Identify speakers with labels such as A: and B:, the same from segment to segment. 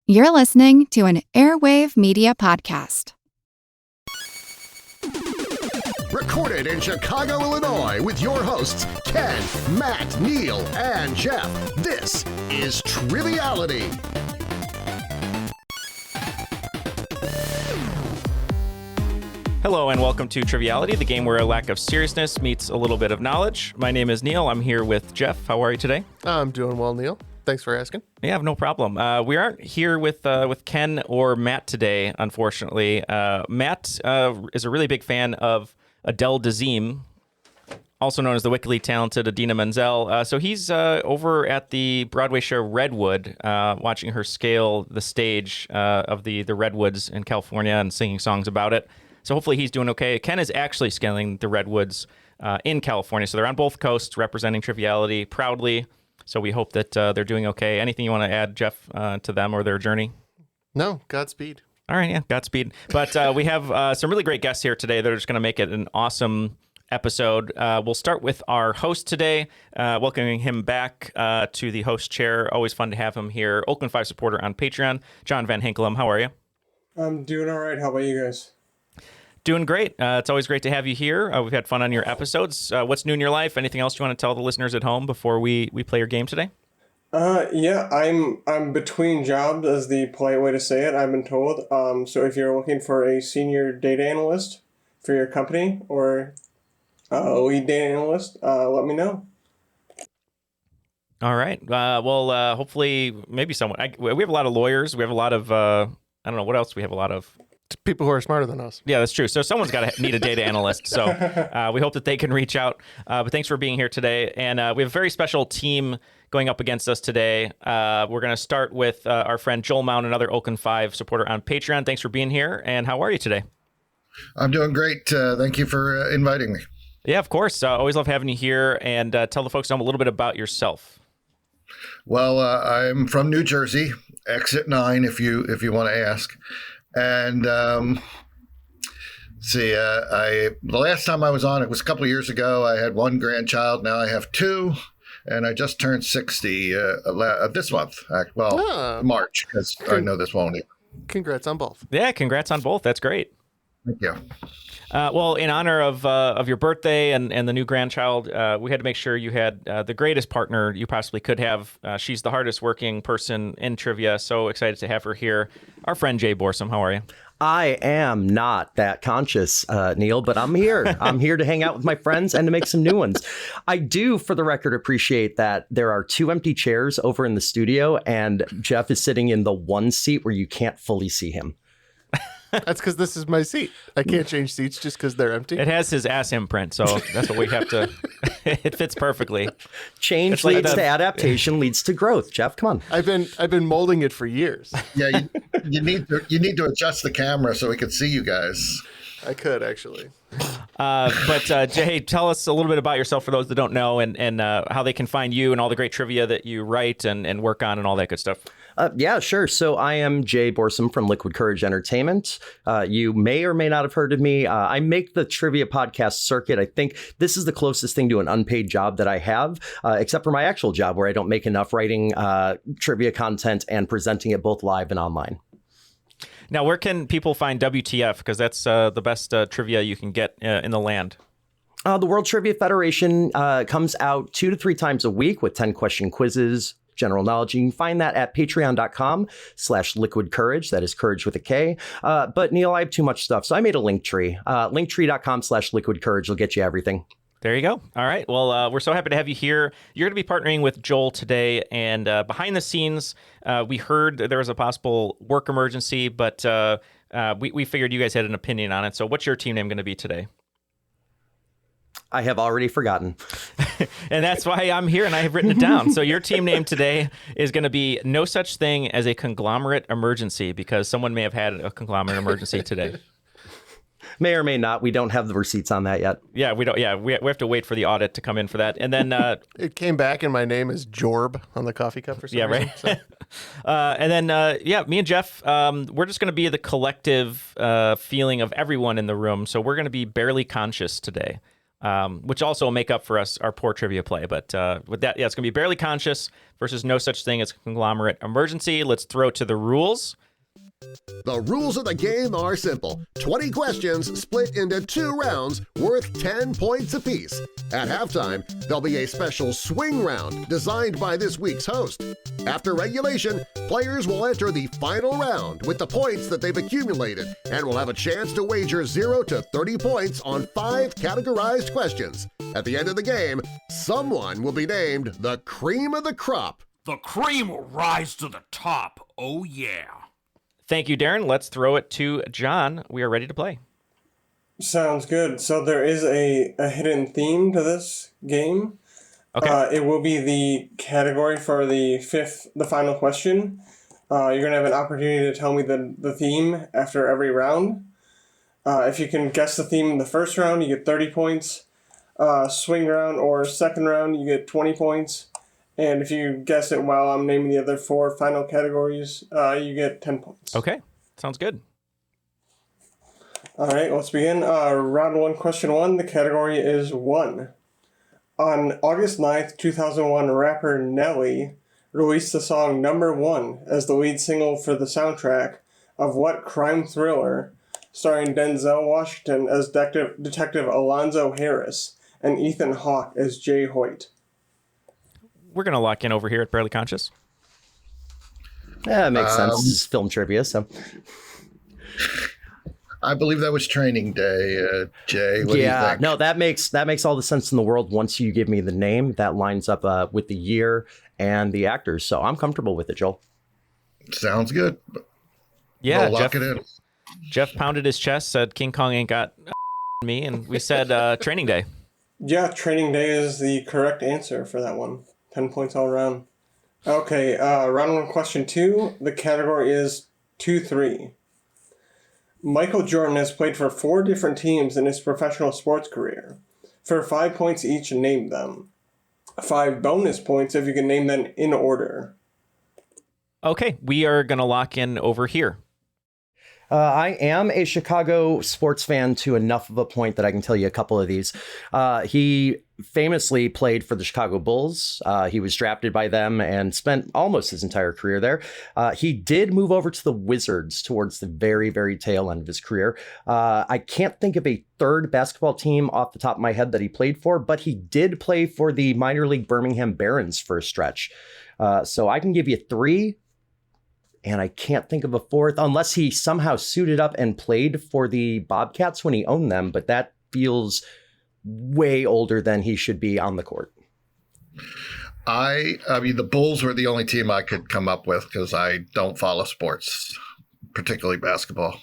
A: You're listening to an Airwave Media podcast.
B: Recorded in Chicago, Illinois, with your hosts, Ken, Matt, Neal, and Jeff. This is Triviality.
C: Hello and welcome to Triviality, the game where a lack of seriousness meets a little bit of knowledge. My name is Neal. I'm here with Jeff. How are you today?
D: I'm doing well, Neal. Thanks for asking.
C: Yeah, no problem. We aren't here with Ken or Matt today, unfortunately. Matt is a really big fan of Adele Dazeem, also known as the wickedly talented Idina Menzel. So he's over at the Broadway show Redwood, watching her scale the stage of the Redwoods in California and singing songs about it. So hopefully he's doing okay. Ken is actually scaling the Redwoods in California. So they're on both coasts representing Triviality proudly. So we hope that they're doing okay. Anything you want to add, Jeff, to them or their journey?
D: No, Godspeed.
C: All right, yeah, Godspeed. But we have some really great guests here today that are just going to make it an awesome episode. We'll start with our host today, welcoming him back to the host chair. Always fun to have him here. Oakland 5 supporter on Patreon, John VanHenkelum. How are you?
E: I'm doing all right. How about you guys?
C: Doing great. It's always great to have you here. We've had fun on your episodes. What's new in your life? Anything else you want to tell the listeners at home before we play your game today?
E: Yeah, I'm between jobs, as the polite way to say it, I've been told. So if you're looking for a senior data analyst for your company or a lead data analyst, let me know.
C: All right. Well, hopefully, maybe someone. We have a lot of lawyers. We have a lot of, I don't know, what else we have a lot of?
D: People who are smarter than us.
C: Yeah, that's true. So someone's got to need a data analyst. So we hope that they can reach out. But thanks for being here today. And we have a very special team going up against us today. We're going to start with our friend Joel Mount, another Oakland 5 supporter on Patreon. Thanks for being here. And how are you today?
F: I'm doing great. Thank you for inviting me.
C: Yeah, of course. Always love having you here. And tell the folks a little bit about yourself.
F: Well, I'm from New Jersey, exit 9, if you want to ask. And the last time I was on, it was a couple of years ago. I had one grandchild. Now I have two, and I just turned 60 this month. March, because I know this won't.
D: Congrats on both.
C: Yeah, congrats on both. That's great.
F: Thank you.
C: Well, in honor of your birthday and the new grandchild, we had to make sure you had the greatest partner you possibly could have. She's the hardest working person in trivia. So excited to have her here. Our friend Jay Borsom. How are you?
G: I am not that conscious, Neal, but I'm here. I'm here to hang out with my friends and to make some new ones. I do, for the record, appreciate that there are 2 empty chairs over in the studio, and Jeff is sitting in the one seat where you can't fully see him.
D: That's because this is my seat. I can't change seats just because they're empty.
C: It has his ass imprint, so that's what we have to. It fits perfectly.
G: Change leads to adaptation, leads to growth. Jeff, come on.
D: I've been molding it for years.
F: Yeah, you need to adjust the camera so we can see you guys.
D: I could actually.
C: But Jay, tell us a little bit about yourself for those that don't know, and how they can find you and all the great trivia that you write and work on and all that good stuff.
G: Yeah, sure. So I am Jay Borsom from Liquid Courage Entertainment. You may or may not have heard of me. I make the trivia podcast circuit. I think this is the closest thing to an unpaid job that I have, except for my actual job where I don't make enough writing trivia content and presenting it both live and online.
C: Now, where can people find WTF? Because that's the best trivia you can get in the land.
G: The World Trivia Federation comes out 2 to 3 times a week with 10-question quizzes, general knowledge. You can find that at patreon.com/liquidcourage. That is courage with a K. But Neal, I have too much stuff. So I made a link tree. Linktree.com/liquidcourage will get you everything.
C: There you go. All right. Well, we're so happy to have you here. You're going to be partnering with Joel today. And behind the scenes, we heard that there was a possible work emergency, but we figured you guys had an opinion on it. So what's your team name going to be today?
G: I have already forgotten.
C: And that's why I'm here and I have written it down. So your team name today is going to be No Such Thing as a Conglomerate Emergency, because someone may have had a conglomerate emergency today.
G: May or may not. We don't have the receipts on that yet.
C: Yeah, we don't. Yeah, we have to wait for the audit to come in for that. And then
D: it came back and my name is Jorb on the coffee cup for some reason.
C: Right. So. And then, me and Jeff, we're just going to be the collective feeling of everyone in the room. So we're going to be barely conscious today. which also will make up for our poor trivia play. But with that, yeah, it's going to be Barely Conscious versus No Such Thing as Conglomerate Emergency. Let's throw to the rules.
B: The rules of the game are simple. 20 questions split into 2 rounds worth 10 points apiece. At halftime, there'll be a special swing round designed by this week's host. After regulation, players will enter the final round with the points that they've accumulated and will have a chance to wager 0 to 30 points on 5 categorized questions. At the end of the game, someone will be named the cream of the crop.
H: The cream will rise to the top. Oh, yeah.
C: Thank you, Darren. Let's throw it to John. We are ready to play.
E: Sounds good. So there is a hidden theme to this game.
C: Okay.
E: It will be the category for the final question. You're going to have an opportunity to tell me the theme after every round. If you can guess the theme in the first round, you get 30 points. Swing round or second round, you get 20 points. And if you guess it while I'm naming the other 4 final categories, you get 10 points.
C: Okay. Sounds good.
E: All right, let's begin. Round 1, question 1. The category is 1. On August 9th, 2001, rapper Nelly released the song Number 1 as the lead single for the soundtrack of what crime thriller starring Denzel Washington as Detective Alonzo Harris and Ethan Hawke as Jay Hoyt?
C: We're going to lock in over here at Barely Conscious.
G: Yeah, it makes sense. This is film trivia, so.
F: I believe that was Training Day, Jay. What do you think?
G: No, that makes all the sense in the world. Once you give me the name, that lines up with the year and the actors. So I'm comfortable with it, Joel.
F: Sounds good.
C: Yeah,
F: we'll lock it in.
C: Jeff pounded his chest, said King Kong ain't got me, and we said Training Day.
E: Yeah, Training Day is the correct answer for that one. 10 points all around. Okay, round 1, question 2. The category is 2-3. Michael Jordan has played for 4 different teams in his professional sports career. For 5 points each, name them. 5 bonus points if you can name them in order.
C: Okay, we are going to lock in over here.
G: I am a Chicago sports fan to enough of a point that I can tell you a couple of these. He famously played for the Chicago Bulls. He was drafted by them and spent almost his entire career there. He did move over to the Wizards towards the very, very tail end of his career. I can't think of a third basketball team off the top of my head that he played for, but he did play for the minor league Birmingham Barons for a stretch. So I can give you 3. And I can't think of a 4th, unless he somehow suited up and played for the Bobcats when he owned them. But that feels way older than he should be on the court.
F: I mean, the Bulls were the only team I could come up with because I don't follow sports, particularly basketball.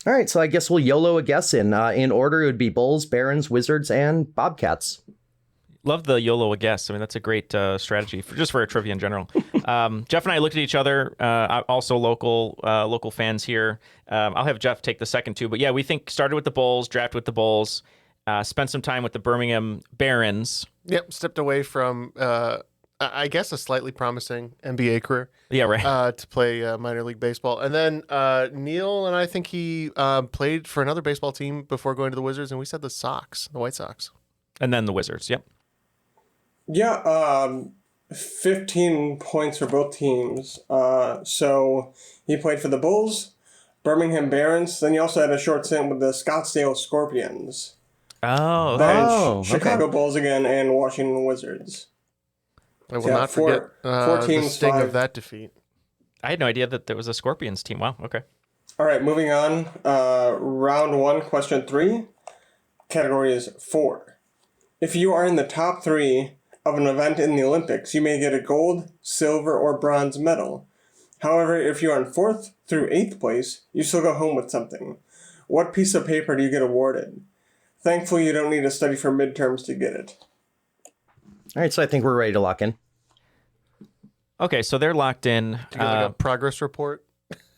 G: All right, so I guess we'll YOLO a guess in. In order, it would be Bulls, Barons, Wizards, and Bobcats.
C: Love the YOLO a guess. I mean, that's a great strategy for a trivia in general. Jeff and I looked at each other, also local fans here. I'll have Jeff take the second 2. But yeah, we think started with the Bulls, drafted with the Bulls, spent some time with the Birmingham Barons.
D: Yep, stepped away from, I guess, a slightly promising NBA career.
C: Yeah, right.
D: To play minor league baseball. And then Neal and I think he played for another baseball team before going to the Wizards, and we said the White Sox.
C: And then the Wizards, yep.
E: Yeah, 15 points for both teams. So he played for the Bulls, Birmingham Barons, then he also had a short stint with the Scottsdale Scorpions.
C: Oh, okay.
E: Then Chicago Bulls again and Washington Wizards.
D: I will not forget
E: four teams,
D: the sting
E: 5.
D: of that defeat.
C: I had no idea that there was a Scorpions team. Wow, okay.
E: All right, moving on. Round 1, question 3. Category is 4. If you are in the top 3 of an event in the Olympics, you may get a gold, silver, or bronze medal. However, if you are in 4th through 8th place, you still go home with something. What piece of paper do you get awarded? Thankfully, you don't need to study for midterms to get it.
G: All right, so I think we're ready to lock in.
C: Okay, so they're locked in.
D: Do you get like a progress report?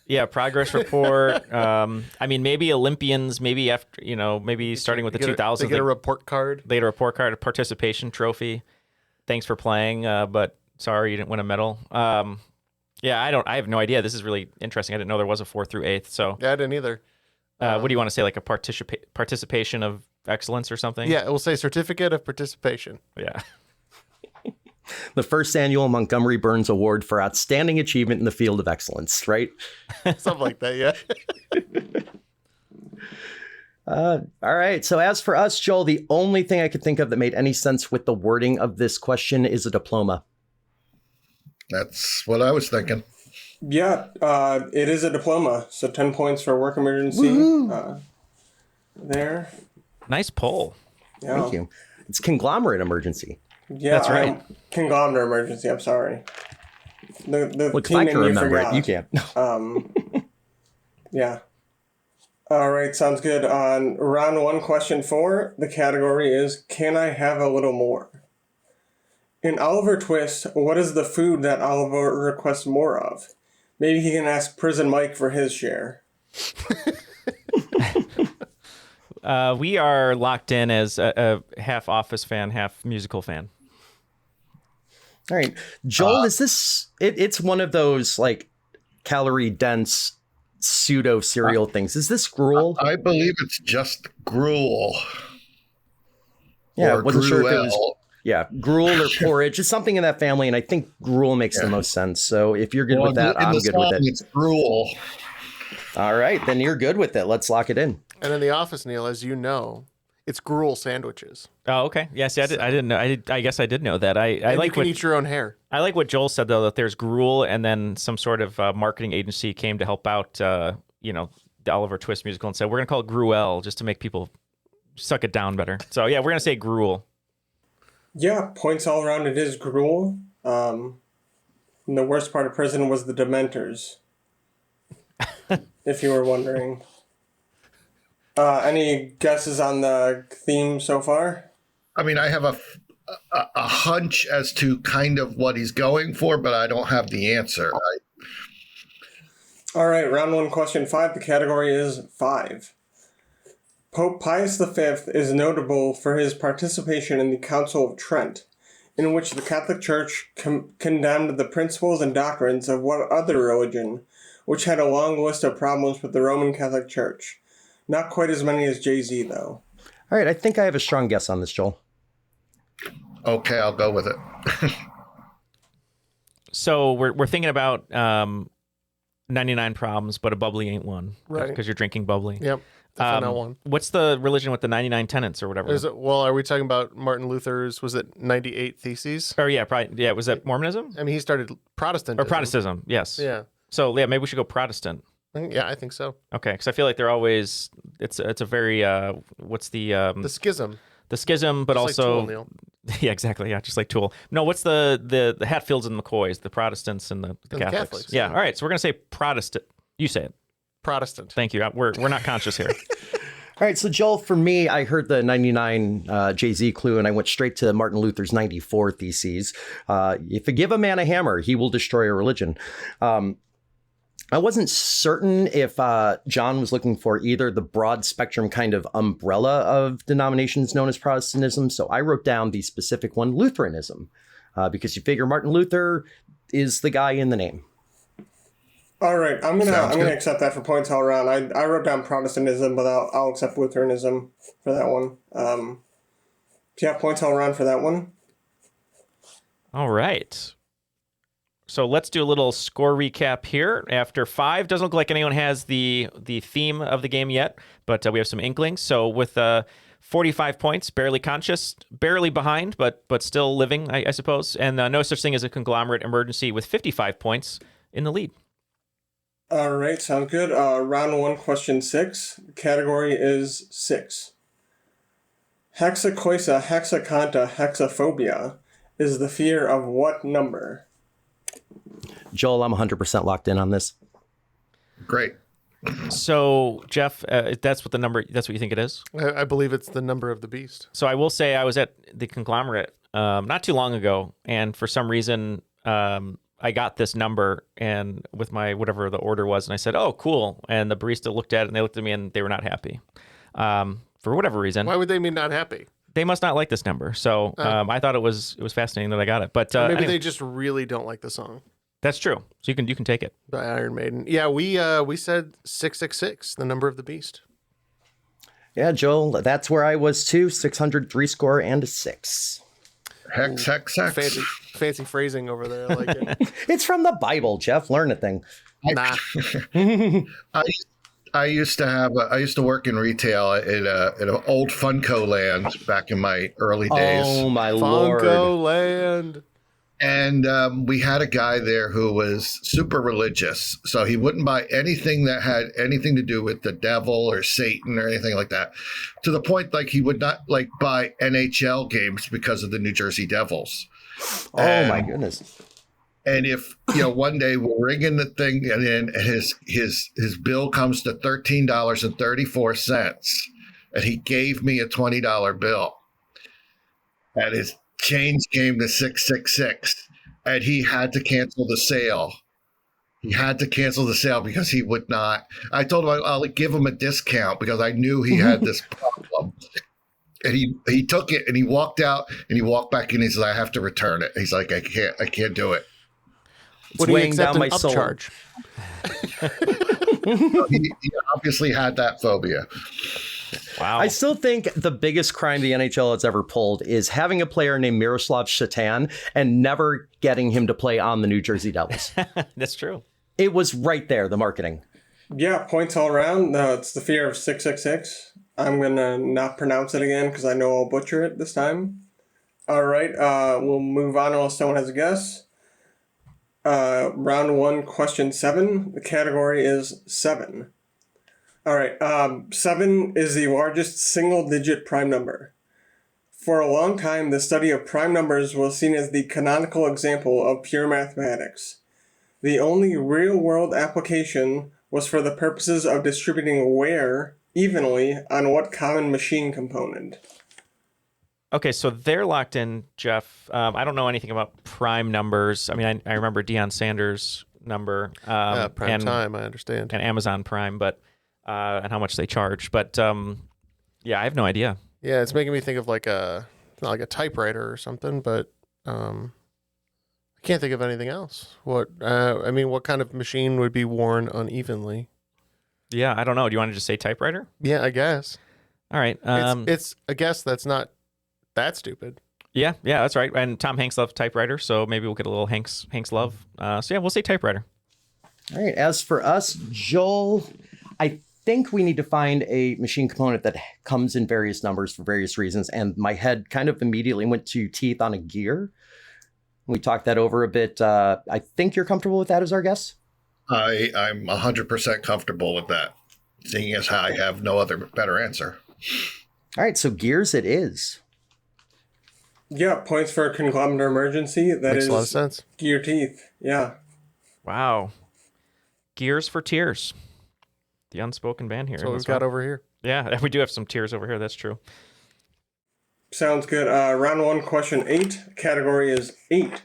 C: Yeah, progress report. I mean, maybe Olympians, maybe after, maybe starting with the 2000s.
D: They get a report card.
C: They get a report card, a participation trophy. Thanks for playing, but sorry you didn't win a medal. Yeah, I have no idea. This is really interesting. I didn't know there was a 4th through 8th. So
D: yeah, I didn't either.
C: What do you want to say? Like a participation of excellence or something.
D: Yeah, it will say certificate of participation.
C: Yeah.
G: The first annual Montgomery Burns Award for Outstanding Achievement in the Field of Excellence, right?
D: Something like that, yeah.
G: All right. So as for us, Joel, the only thing I could think of that made any sense with the wording of this question is a diploma.
F: That's what I was thinking.
E: Yeah, it is a diploma. So 10 points for work emergency. There.
C: Nice poll.
E: Yeah.
G: Thank you. It's conglomerate emergency.
E: Yeah,
C: That's right.
E: Conglomerate emergency. I'm sorry. The
G: Look, if
E: team
G: I
E: name
G: can
E: you
G: remember it,
E: forgot.
G: you can't.
E: Yeah. All right, sounds good. On round 1, question 4, the category is, can I have a little more? In Oliver Twist, what is the food that Oliver requests more of? Maybe he can ask Prison Mike for his share.
C: We are locked in as a half Office fan, half musical fan.
G: All right. Joel, is this... It's one of those, like, calorie-dense pseudo cereal things. Is this gruel?
F: I believe it's just gruel.
G: Yeah, I
F: or
G: wasn't sure if it was...
F: gruel.
G: Yeah, gruel or porridge. It's something in that family, and I think gruel makes the most sense. So if you're good with that,
F: in
G: I'm
F: the
G: good
F: song,
G: with it.
F: It's gruel.
G: All right, then you're good with it. Let's lock it in.
D: And in the office, Neil, as you know, it's gruel sandwiches.
C: Oh, okay. Yeah, see, I didn't know. I guess I did know that. I
D: And
C: like
D: you can
C: what
D: eat your own hair.
C: I like what Joel said though, that there's gruel, and then some sort of marketing agency came to help out, the Oliver Twist musical, and said we're gonna call it Gruel just to make people suck it down better. So yeah, we're gonna say gruel.
E: Yeah, points all around. It is gruel. And the worst part of prison was the Dementors. If you were wondering. Any guesses on the theme so far?
F: I mean, I have a hunch as to kind of what he's going for, but I don't have the answer.
E: All right, round 1, question 5. The category is 5. Pope Pius V is notable for his participation in the Council of Trent, in which the Catholic Church condemned the principles and doctrines of what other religion, which had a long list of problems with the Roman Catholic Church. Not quite as many as Jay-Z, though.
G: All right, I think I have a strong guess on this, Joel.
F: Okay, I'll go with it.
C: So we're thinking about 99 problems, but a bubbly ain't one,
D: Right.
C: Because you're drinking bubbly.
D: Yep. Definitely not one.
C: What's the religion with the 99 tenets or whatever?
D: Are we talking about Martin Luther's, was it 98 Theses?
C: Or yeah, probably. Yeah, was that Mormonism
D: I mean, he started Protestantism.
C: or Protestantism? Yes.
D: Yeah.
C: So yeah, maybe we should go Protestant.
D: Yeah, I think so.
C: Okay, because I feel like they're always it's a very what's the
D: The schism.
C: schism, but
D: Just like
C: also
D: Tool, Neil.
C: yeah, exactly, yeah, just like Tool. No, what's the Hatfields and McCoys, the Protestants and the Catholics?
D: Catholics,
C: Yeah,
D: yeah.
C: all right, so we're gonna say Protestant. You say it.
D: Protestant.
C: Thank you. We're not conscious here.
G: All right, so Joel, for me, I heard the 99 Jay-Z clue, and I went straight to Martin Luther's 94 Theses. If you give a man a hammer, he will destroy a religion. I wasn't certain if John was looking for either the broad spectrum kind of umbrella of denominations known as Protestantism, so I wrote down the specific one, Lutheranism, because you figure Martin Luther is the guy in the name.
E: All right, I'm gonna accept that for points all around. I wrote down Protestantism, but I'll accept Lutheranism for that one. Do you have points all around for that one?
C: All right. So let's do a little score recap here. After 5, doesn't look like anyone has the theme of the game yet, but we have some inklings. So with 45 points, barely conscious, barely behind, but still living, I suppose. And no such thing as a conglomerate emergency with 55 points in the lead.
E: All right, sounds good. Round 1, question 6. Category is 6. Hexacoisa, hexacanta, hexaphobia is the fear of what number?
G: Joel, I'm 100% locked in on this.
F: Great.
C: So, Jeff, that's what you think it is?
D: I believe it's the number of the beast.
C: So I will say I was at the conglomerate not too long ago, and for some reason I got this number and with my whatever the order was, and I said, "Oh, cool!" And the barista looked at it and they looked at me and they were not happy for whatever reason.
D: Why would they be not happy?
C: They must not like this number. So I thought it was fascinating that I got it. But
D: Maybe
C: anyway,
D: they just really don't like the song
C: that's true. So you can take it.
D: by Iron Maiden. Yeah, we said 666, the number of the beast.
G: Yeah, Joel, that's where I was too. 603 score and a 6.
F: Hex.
D: Fancy phrasing over there. I like it.
G: It's from the Bible, Jeff. Learn a thing.
D: Nah.
F: I used to work in retail in an old Funko land back in my early days.
G: Oh, my Lord.
D: Funko Land.
F: And we had a guy there who was super religious. So he wouldn't buy anything that had anything to do with the devil or Satan or anything like that. To the point, like, he would not like buy NHL games because of the New Jersey Devils.
G: Oh, my goodness.
F: And if, one day we're ringing the thing and then his bill comes to $13.34 and he gave me a $20 bill and his change came to $666 and he had to cancel the sale. He had to cancel the sale because he would not. I told him I'll give him a discount because I knew he had this problem. And he took it and he walked out and he walked back in. He said, I have to return it. He's like, I can't do it.
G: It's weighing down my soul.
D: Upcharge?
F: He obviously had that phobia.
C: Wow.
G: I still think the biggest crime the NHL has ever pulled is having a player named Miroslav Shatan and never getting him to play on the New Jersey Devils.
C: That's true.
G: It was right there, the marketing.
E: Yeah, points all around. It's the fear of 666. I'm going to not pronounce it again because I know I'll butcher it this time. All right, we'll move on unless someone has a guess. Round 1, question 7. The category is 7. All right, 7 is the largest single-digit prime number. For a long time, the study of prime numbers was seen as the canonical example of pure mathematics. The only real-world application was for the purposes of distributing where evenly on what common machine component.
C: Okay, so they're locked in, Jeff. I don't know anything about prime numbers. I mean, I remember Deion Sanders' number.
D: Prime time, I understand.
C: And Amazon Prime, but and how much they charge. But yeah, I have no idea.
D: Yeah, it's making me think of not like a typewriter or something, but I can't think of anything else. What kind of machine would be worn unevenly?
C: Yeah, I don't know. Do you want to just say typewriter?
D: Yeah, I guess.
C: All right.
D: It's a guess that's not that stupid.
C: Yeah, that's right. And Tom Hanks loved typewriter, so maybe we'll get a little Hanks love. So yeah, we'll say typewriter.
G: All right. As for us, Joel, I think we need to find a machine component that comes in various numbers for various reasons. And my head kind of immediately went to teeth on a gear. We talked that over a bit. I think you're comfortable with that as our guess?
F: I'm 100% comfortable with that, seeing as how I have no other better answer.
G: All right, so gears it is.
E: Yeah, points for a conglomerate emergency. That
D: Makes
E: is
D: a lot of sense.
E: Gear teeth. Yeah.
C: Wow. Gears for tears. The unspoken band here.
D: That's what we've got over here.
C: Yeah, we do have some tears over here. That's true.
E: Sounds good. Round 1, question 8. Category is 8.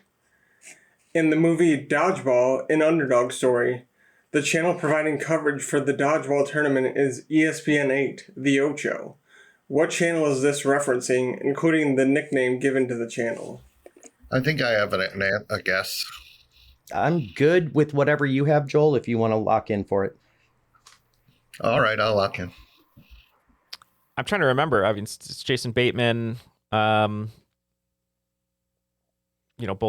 E: In the movie Dodgeball, an underdog story, the channel providing coverage for the dodgeball tournament is ESPN 8, the Ocho. What channel is this referencing, including the nickname given to the channel?
F: I think I have a guess.
G: I'm good with whatever you have, Joel, if you want to lock in for it.
F: All right, I'll lock in.
C: I'm trying to remember. I mean, it's Jason Bateman, Bold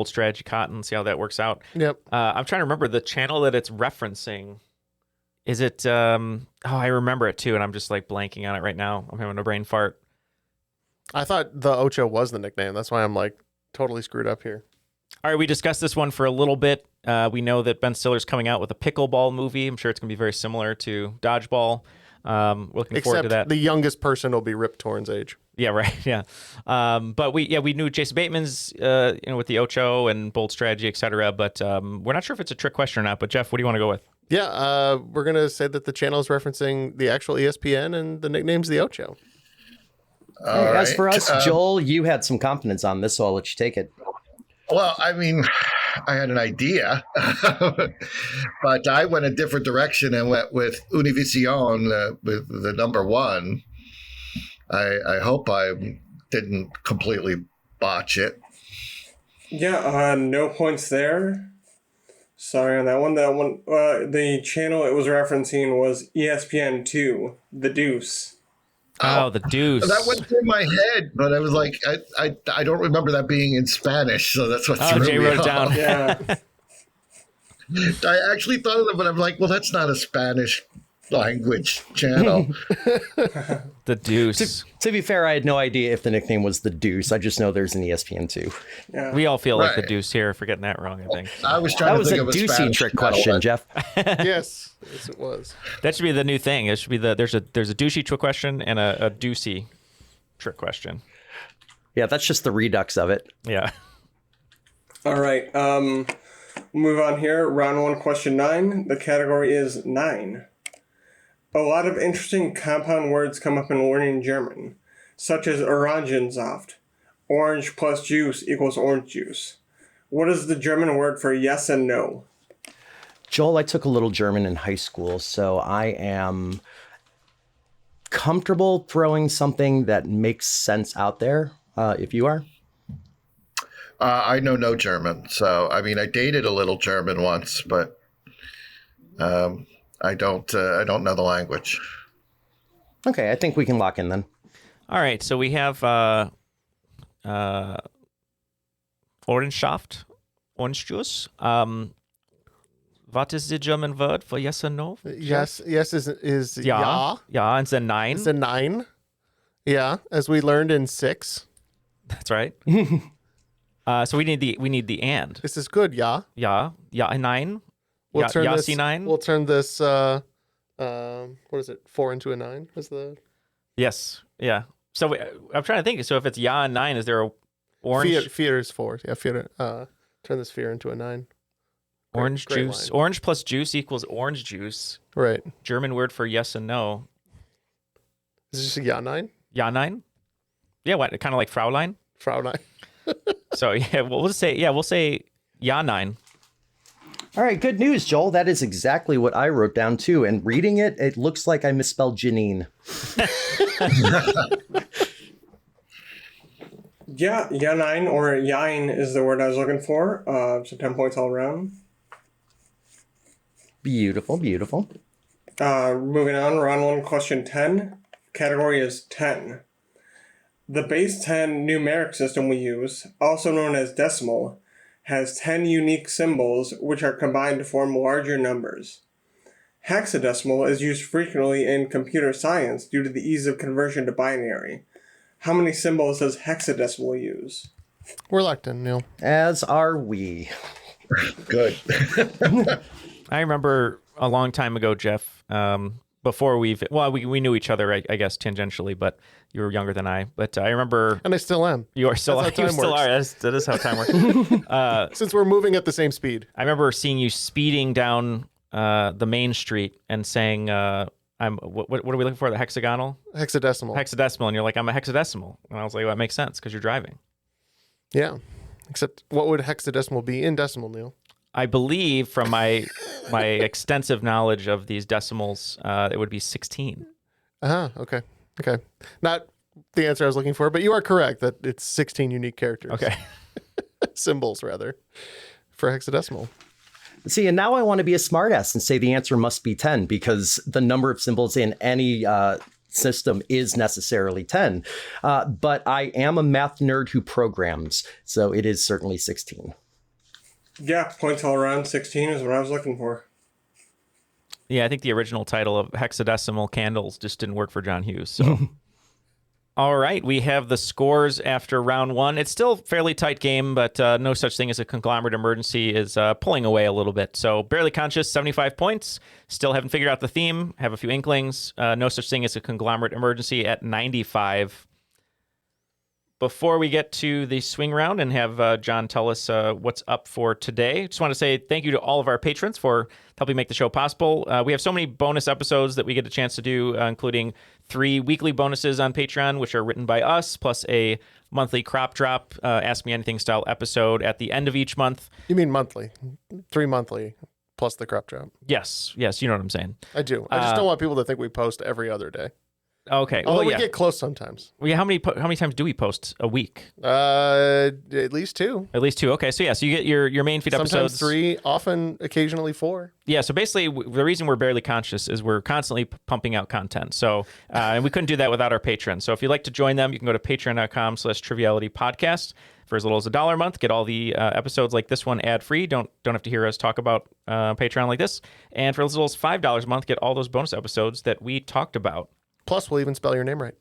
C: Strategy Cotton, see how that works out.
D: Yep.
C: I'm trying to remember the channel that it's referencing. Is it, I remember it too, and I'm just like blanking on it right now. I'm having a brain fart.
D: I thought the Ocho was the nickname. That's why I'm like totally screwed up here.
C: All right, we discussed this one for a little bit. We know that Ben Stiller's coming out with a pickleball movie. I'm sure it's going to be very similar to Dodgeball. Looking forward to that.
D: Except the youngest person will be Rip Torn's age.
C: Yeah, right. Yeah. But we knew Jason Bateman's, with the Ocho and Bold Strategy, et cetera. But we're not sure if it's a trick question or not. But Jeff, what do you want to go with?
D: Yeah, we're going to say that the channel is referencing the actual ESPN and the nickname's the Ocho.
G: As for us, Joel, you had some confidence on this, so I'll let you take it.
F: Well, I mean, I had an idea, but I went a different direction and went with Univision with the number 1. I hope I didn't completely botch it.
E: Yeah, no points there. Sorry on that one. The channel it was referencing was ESPN 2, The Deuce.
C: Oh, the deuce.
F: That went through my head, but I was like, I don't remember that being in Spanish, so that's what threw
C: Jay
F: me
C: wrote it
F: off.
C: down.
E: Yeah.
F: I actually thought of that, but I'm like, well, that's not a Spanish language channel.
C: The deuce.
G: To be fair, I had no idea if the nickname was the Deuce. I just know there's an ESPN2.
E: Yeah.
C: We all feel like the
F: Right.
C: deuce here for getting that wrong, I think.
F: I was trying
G: That
F: to
G: was
F: think
G: a
F: of a
G: deucey
F: Spanish
G: trick
F: channel.
G: question, Jeff.
D: Yes, it was.
C: That should be the new thing. It should be there's a douchey trick question and a deucey trick question.
G: Yeah, that's just the redux of it.
C: Yeah.
E: All right. Move on here. Round 1, question 9. The category is 9. A lot of interesting compound words come up in learning German, such as Orangensaft. Orange plus juice equals orange juice. What is the German word for yes and no?
G: Joel, I took a little German in high school, so I am comfortable throwing something that makes sense out there, if you are.
F: I know no German, so I mean, I dated a little German once, but I don't know the language.
G: Okay, I think we can lock in then.
C: All right. So we have Orangesaft, orange juice. What is the German word for yes and no?
D: Yes is
C: Ja. Ja, and then nine.
D: It's a 9. Yeah, as we learned in 6.
C: That's right. So we need the and.
D: This is good, yeah.
C: Ja, ja, nine.
D: We'll
C: Ja,
D: turn
C: ja,
D: this.
C: see nine.
D: We'll turn this. What is it? 4 into a 9. Is the
C: Yes. Yeah. So I'm trying to think. So if it's ja and nine, is there a orange
D: fear is 4? Yeah, fear. Turn this fear into a 9.
C: orange
D: Great
C: juice?
D: line.
C: Orange plus juice equals orange juice.
D: Right.
C: German word for yes and no.
D: Is this just a ja 9?
C: Ja nine. Yeah. What? Kind of like Fraulein.
D: Frau 9.
C: So yeah, we'll say ja nine.
G: All right, good news, Joel. That is exactly what I wrote down too. And reading it, it looks like I misspelled Janine.
E: Yeah, Yanein or Yain is the word I was looking for. So 10 points all around.
G: Beautiful, beautiful.
E: Moving on, round 1, question 10. Category is 10. The base 10 numeric system we use, also known as decimal, has 10 unique symbols which are combined to form larger numbers. Hexadecimal is used frequently in computer science due to the ease of conversion to binary. How many symbols does hexadecimal use?
D: We're locked in, Neil.
G: As are we.
F: Good.
C: I remember a long time ago, Jeff. Before we knew each other, I guess tangentially, but you were younger than I. But I remember,
D: And I still am.
C: you are still,
D: That's how
C: you
D: time
C: still
D: works.
C: are. That is how time works.
D: Since we're moving at the same speed.
C: I remember seeing you speeding down the main street and saying, "I'm what are we looking for? The hexagonal,
D: Hexadecimal.
C: hexadecimal." And you're like, "I'm a hexadecimal," and I was like, "Well, that makes sense because you're driving."
D: Yeah. Except what would hexadecimal be in decimal, Neil?
C: I believe from my extensive knowledge of these decimals, it would be 16.
D: Okay. Okay. Not the answer I was looking for, but you are correct that it's 16 unique characters.
C: Okay.
D: Symbols, rather, for hexadecimal.
G: See, and now I want to be a smartass and say the answer must be 10 because the number of symbols in any system is necessarily 10. But I am a math nerd who programs, so it is certainly 16.
E: Yeah, points all around. 16 is what I was looking for.
C: Yeah, I think the original title of Hexadecimal Candles just didn't work for John Hughes. So, all right, we have the scores after round 1. It's still a fairly tight game, but no such thing as a conglomerate emergency is pulling away a little bit. So, Barely Conscious, 75 points. Still haven't figured out the theme. Have a few inklings. No such thing as a conglomerate emergency at 95. Before we get to the swing round and have John tell us what's up for today, just want to say thank you to all of our patrons for helping make the show possible. We have so many bonus episodes that we get a chance to do, including 3 weekly bonuses on Patreon, which are written by us, plus a monthly crop drop, Ask Me Anything style episode at the end of each month.
D: You mean monthly? 3 monthly plus the crop drop.
C: Yes, you know what I'm saying.
D: I do. I just don't want people to think we post every other day.
C: Okay.
D: Although
C: Well,
D: we
C: yeah.
D: get close sometimes.
C: Well, yeah. How many times do we post a week?
D: At least 2.
C: At least 2. Okay. So you get your main feed
D: Sometimes
C: episodes.
D: 3, often, occasionally 4.
C: Yeah. So basically, the reason we're barely conscious is we're constantly pumping out content. So and we couldn't do that without our patrons. So if you'd like to join them, you can go to patreon.com/trivialitypodcast. For as little as $1 a month, get all the episodes like this one ad-free. Don't have to hear us talk about Patreon like this. And for as little as $5 a month, get all those bonus episodes that we talked about.
D: Plus, we'll even spell your name right.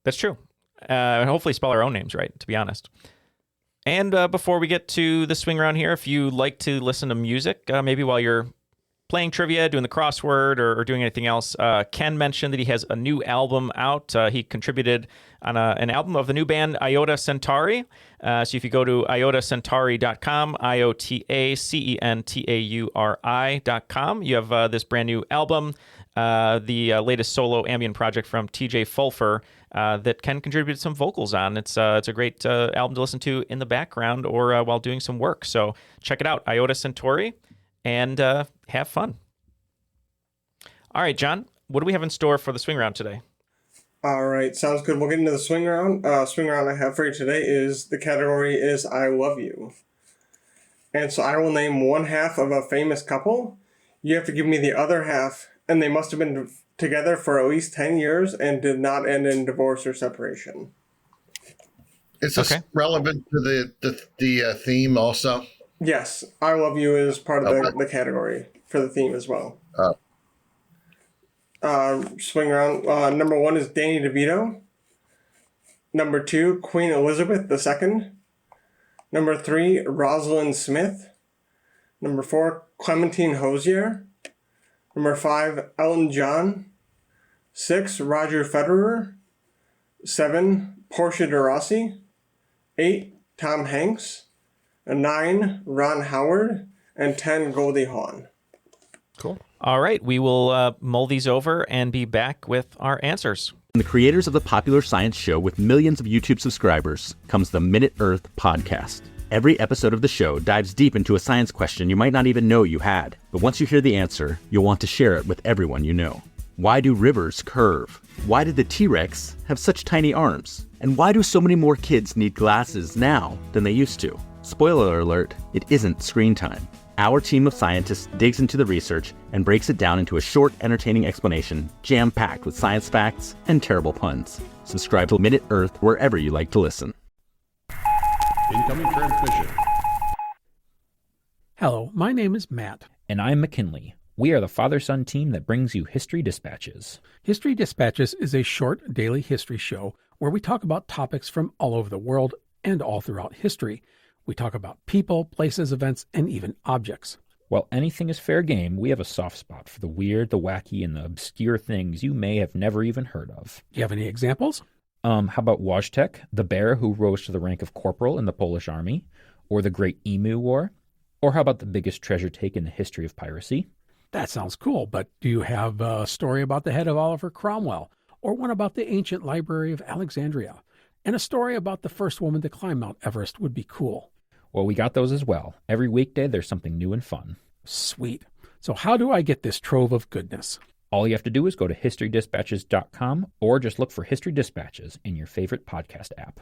C: That's true. And hopefully spell our own names right, to be honest. And before we get to the swing round here, if you like to listen to music, maybe while you're playing trivia, doing the crossword, or doing anything else, Ken mentioned that he has a new album out. He contributed on an album of the new band Iota Centauri. So if you go to iotacentauri.com, IOTACENTAURI.com, you have this brand new album, the latest solo ambient project from TJ Fulfer that Ken contributed some vocals on. It's a great album to listen to in the background or while doing some work. So check it out, Iota Centauri, and have fun. All right, John, what do we have in store for the swing round today?
E: All right, sounds good. We'll get into the swing round. Swing round I have for you today is, the category is I Love You. And so I will name one half of a famous couple. You have to give me the other half, and they must have been together for at least 10 years and did not end in divorce or separation.
F: Is this relevant to the theme also?
E: Yes, I Love You is part of the category for the theme as well. Swing round. Number 1 is Danny DeVito. Number 2, Queen Elizabeth II. Number 3, Rosalind Smith. Number 4, Clementine Hosier. Number 5, Elton John. 6, Roger Federer. 7, Portia de Rossi. 8, Tom Hanks. 9, Ron Howard. And 10, Goldie Hawn.
D: Cool.
C: All right, we will mull these over and be back with our answers.
I: From the creators of the popular science show with millions of YouTube subscribers comes the Minute Earth podcast. Every episode of the show dives deep into a science question you might not even know you had. But once you hear the answer, you'll want to share it with everyone you know. Why do rivers curve? Why did the T-Rex have such tiny arms? And why do so many more kids need glasses now than they used to? Spoiler alert, it isn't screen time. Our team of scientists digs into the research and breaks it down into a short, entertaining explanation, jam-packed with science facts and terrible puns. Subscribe to Minute Earth wherever you like to listen.
H: Incoming transmission.
J: Hello, my name is Matt.
K: And I'm McKinley. We are the father-son team that brings you History Dispatches.
J: History Dispatches is a short daily history show where we talk about topics from all over the world and all throughout history. We talk about people, places, events, and even objects.
K: While anything is fair game, we have a soft spot for the weird, the wacky, and the obscure things you may have never even heard of.
J: Do you have any examples?
K: How about Wojtek, the bear who rose to the rank of corporal in the Polish army? Or the Great Emu War? Or how about the biggest treasure take in the history of piracy?
J: That sounds cool, but do you have a story about the head of Oliver Cromwell? Or one about the ancient library of Alexandria? And a story about the first woman to climb Mount Everest would be cool.
K: Well, we got those as well. Every weekday, there's something new and fun.
J: Sweet. So how do I get this trove of goodness?
K: All you have to do is go to historydispatches.com or just look for History Dispatches in your favorite podcast app.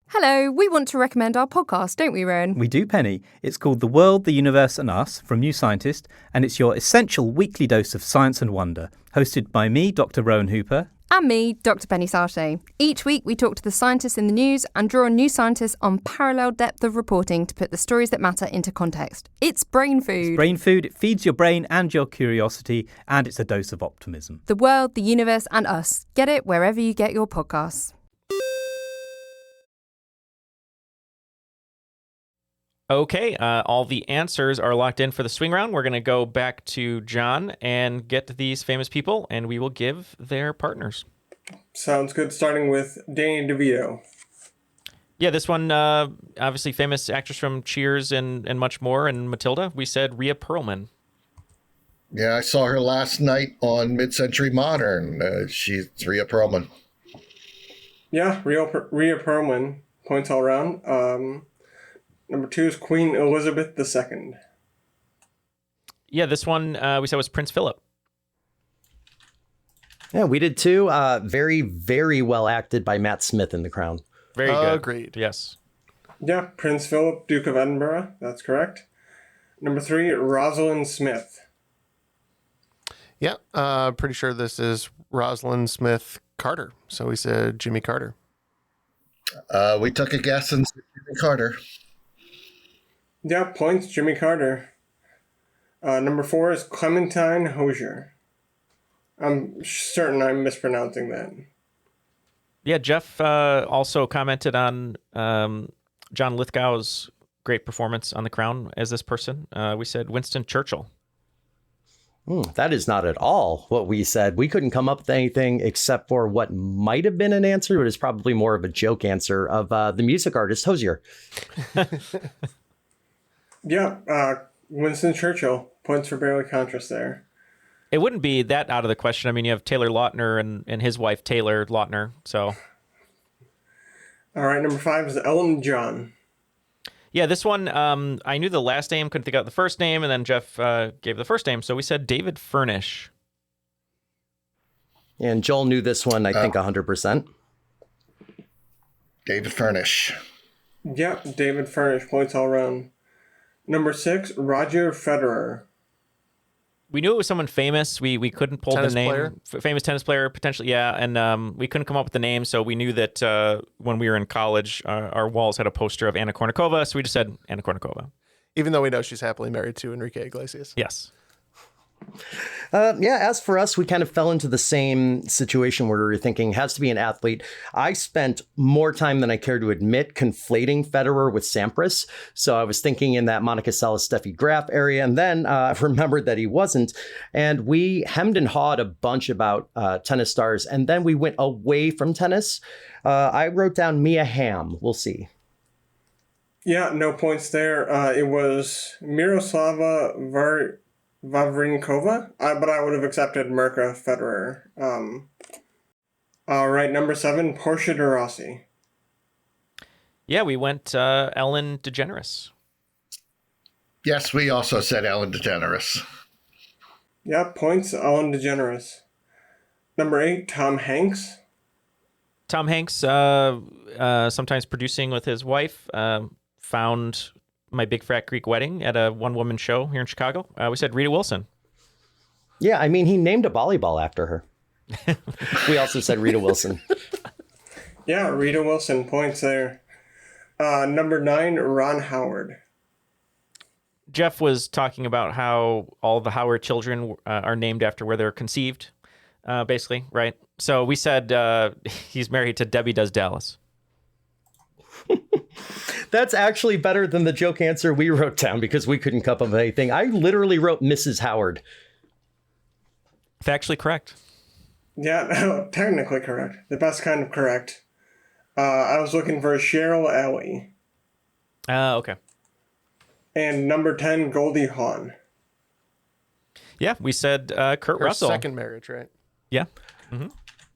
L: Hello, we want to recommend our podcast, don't we, Rowan?
M: We do, Penny. It's called The World, the Universe and Us from New Scientist, and it's your essential weekly dose of science and wonder. Hosted by me, Dr. Rowan Hooper.
L: And me, Dr. Penny Sarche. Each week we talk to the scientists in the news and draw on new scientists on parallel depth of reporting to put the stories that matter into context. It's brain food.
M: It's brain food. It feeds your brain and your curiosity, and it's a dose of optimism.
L: The World, the Universe and Us. Get it wherever you get your podcasts.
C: Okay, all the answers are locked in for the swing round. We're going to go back to John and get these famous people, and we will give their partners.
E: Sounds good, starting with Danny DeVito.
C: Yeah, this one, obviously famous actress from Cheers and much more, and Matilda. We said Rhea Perlman.
F: Yeah, I saw her last night on Mid-Century Modern. She's Rhea Perlman.
E: Yeah, Rhea Perlman, points all around. Number 2 is Queen Elizabeth II.
C: Yeah, this one we said was Prince Philip.
G: Yeah, we did too. Very, very well acted by Matt Smith in The Crown.
C: Very good.
D: Agreed.
C: Yes.
E: Yeah, Prince Philip, Duke of Edinburgh. That's correct. Number 3, Rosalind Smith.
D: Yeah, pretty sure this is Rosalind Smith Carter. So we said Jimmy Carter.
F: We took a guess and said Jimmy Carter.
E: Yeah, points, Jimmy Carter. Number 4 is Clementine Hosier. I'm certain I'm mispronouncing that.
C: Yeah, Jeff also commented on John Lithgow's great performance on The Crown as this person. We said Winston Churchill.
G: That is not at all what we said. We couldn't come up with anything except for what might have been an answer, but is probably more of a joke answer of the music artist Hosier.
E: Yeah, Winston Churchill. Points for barely conscious there.
C: It wouldn't be that out of the question. I mean, you have Taylor Lautner and his wife, Taylor Lautner. So,
E: all right, number 5 is Elton John.
C: Yeah, this one, I knew the last name, couldn't think out the first name, and then Jeff gave the first name, so we said David Furnish.
G: And Joel knew this one, I think, 100%.
F: David Furnish.
E: Yep, David Furnish, points all around. Number 6, Roger Federer.
C: We knew it was someone famous. We couldn't pull
D: Tennis
C: the name.
D: player?
C: Famous tennis player, potentially, yeah. And we couldn't come up with the name, so we knew that when we were in college, our walls had a poster of Anna Kournikova, so we just said Anna Kournikova.
D: Even though we know she's happily married to Enrique Iglesias.
C: Yes.
G: Yeah, as for us, we kind of fell into the same situation where we were thinking has to be an athlete. I spent more time than I care to admit conflating Federer with Sampras. So I was thinking in that Monica Seles, Steffi Graf area, and then I remembered that he wasn't. And we hemmed and hawed a bunch about tennis stars, and then we went away from tennis. I wrote down Mia Hamm. We'll see.
E: Yeah, no points there. It was Miroslava Wawrinkova, but I would have accepted Mirka Federer. All right, number 7, Portia de Rossi.
C: Yeah, we went Ellen DeGeneres.
F: Yes, we also said Ellen DeGeneres.
E: Yeah, points, Ellen DeGeneres. Number 8, Tom Hanks.
C: Tom Hanks, sometimes producing with his wife, found My Big Fat Greek Wedding at a one-woman show here in Chicago. We said Rita Wilson.
G: Yeah, I mean, he named a volleyball after her. We also said Rita Wilson.
E: Yeah, Rita Wilson, points there. Number 9, Ron Howard.
C: Jeff was talking about how all the Howard children are named after where they're conceived, basically, right? So we said he's married to Debbie Does Dallas.
G: That's actually better than the joke answer we wrote down because we couldn't come up with anything. I literally wrote Mrs. Howard.
C: Factually correct.
E: Yeah, no, technically correct. The best kind of correct. I was looking for Cheryl Alley.
C: Okay.
E: And number 10, Goldie Hawn.
C: Yeah, we said Kurt
D: Her
C: Russell.
D: second marriage, right?
C: Yeah. Mm-hmm.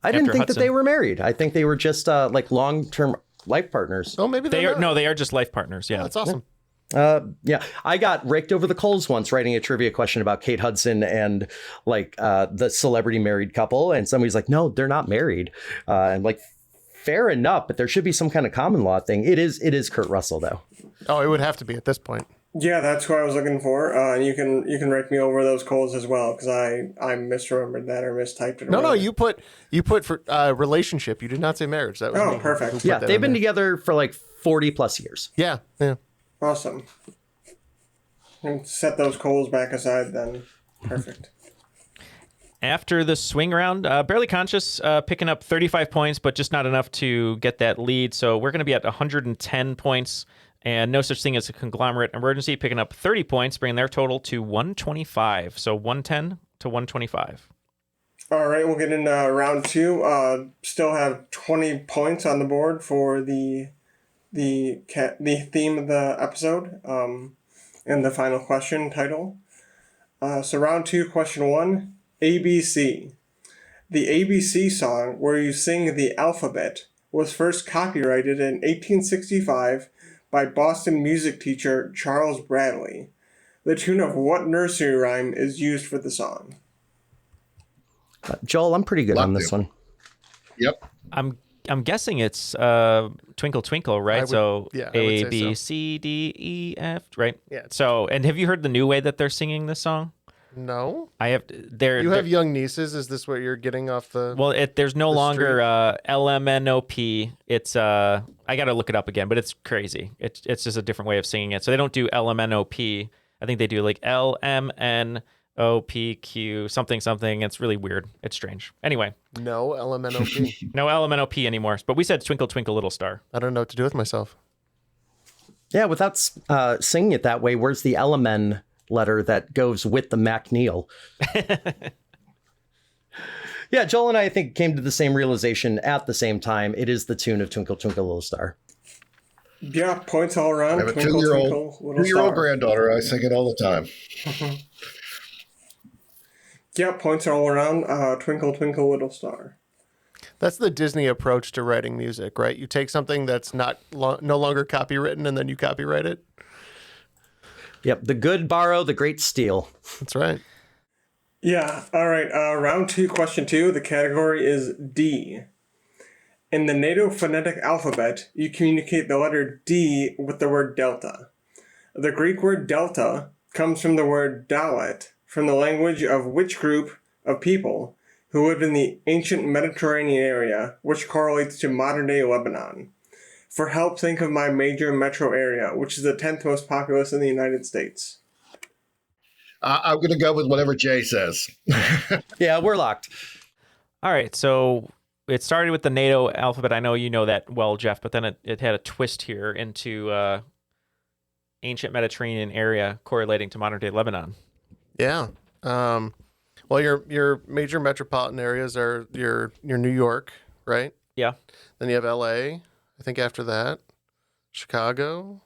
G: I didn't think that they were married. I think they were just like long-term life partners.
D: Oh, maybe
C: they are. No, they are just life partners. Yeah,
D: that's awesome.
G: Yeah, I got raked over the coals once writing a trivia question about Kate Hudson and like the celebrity married couple, and somebody's like, "No, they're not married." And like, fair enough, but there should be some kind of common law thing. It is Kurt Russell though.
D: Oh, it would have to be at this point.
E: Yeah, that's who I was looking for. And you can rake me over those coals as well because I misremembered that or mistyped it.
D: No, you put for relationship. You did not say marriage. That was me
E: perfect.
G: Yeah, they've been together for like 40 plus years.
D: Yeah.
E: Awesome. And set those coals back aside then. Perfect.
C: After the swing round, Barely Conscious picking up 35 points, but just not enough to get that lead. So we're going to be at 110 points. And No Such Thing as a Conglomerate Emergency picking up 30 points, bringing their total to 125. So 110 to 125.
E: All right, we'll get into round 2. Still have 20 points on the board for the theme of the episode and the final question title. So round 2, question 1, ABC. The ABC song where you sing the alphabet was first copyrighted in 1865 by Boston music teacher Charles Bradley. The tune of what nursery rhyme is used for the song?
G: Joel, I'm pretty good on this one.
F: Yep.
C: I'm guessing it's Twinkle Twinkle, right? So
D: I would
C: A,
D: say
C: B,
D: so.
C: C, D, E, F, right?
D: Yeah.
C: So, and have you heard the new way that they're singing this song?
D: No.
C: I have.
D: You have young nieces. Is this what you're getting off the?
C: Well, there's no
D: the
C: longer LMNOP. It's I got to look it up again, but it's crazy. It's just a different way of singing it. So they don't do LMNOP. I think they do like LMNOPQ something something. It's really weird. It's strange. Anyway.
D: No LMNOP.
C: No LMNOP anymore. But we said Twinkle Twinkle Little Star.
D: I don't know what to do with myself.
G: Yeah, without singing it that way, where's the LMN letter that goes with the MacNeil? Yeah, Joel and I think came to the same realization at the same time. It is the tune of Twinkle Twinkle Little Star.
E: Yeah, points all around.
F: I have a
E: Twinkle, twinkle, little
F: two-year-old
E: star.
F: granddaughter. I sing it all the time.
E: Yeah, points all around. Twinkle, twinkle, little star.
D: That's the Disney approach to writing music, right? You take something that's no longer copywritten, and then you copyright it.
G: Yep, the good borrow, the great steal.
D: That's right.
E: Yeah, all right. Round 2, question 2. The category is D. In the NATO phonetic alphabet, you communicate the letter D with the word delta. The Greek word delta comes from the word Dalet, from the language of which group of people who lived in the ancient Mediterranean area, which correlates to modern-day Lebanon. For help, think of my major metro area, which is the 10th most populous in the United States.
F: I'm going to go with whatever Jay says.
G: Yeah, we're locked.
C: All right, so it started with the NATO alphabet. I know you know that well, Jeff, but then it had a twist here into ancient Mediterranean area correlating to modern-day Lebanon.
D: Yeah. Well, your major metropolitan areas are your New York, right?
C: Yeah.
D: Then you have L.A., I think after that. Chicago.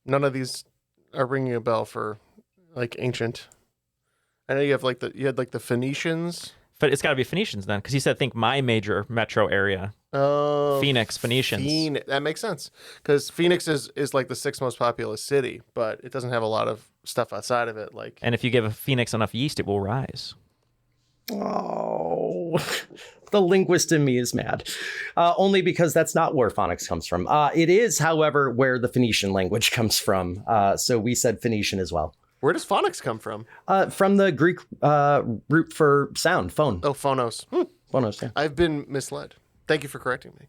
D: None of these are ringing a bell for like ancient. I know you have the Phoenicians.
C: But it's got to be Phoenicians then, because he said, think my major metro area.
D: Oh,
C: Phoenix, Phoenicians.
D: That makes sense, because Phoenix is like the 6th most populous city, but it doesn't have a lot of stuff outside of it. Like,
C: and if you give a phoenix enough yeast, it will rise.
G: Oh, the linguist in me is mad. Only because that's not where phonics comes from. It is, however, where the Phoenician language comes from. So we said Phoenician as well.
D: Where does phonics come from?
G: From the Greek root for sound, phone.
D: Oh, phonos.
G: Phonos, yeah.
D: I've been misled. Thank you for correcting me.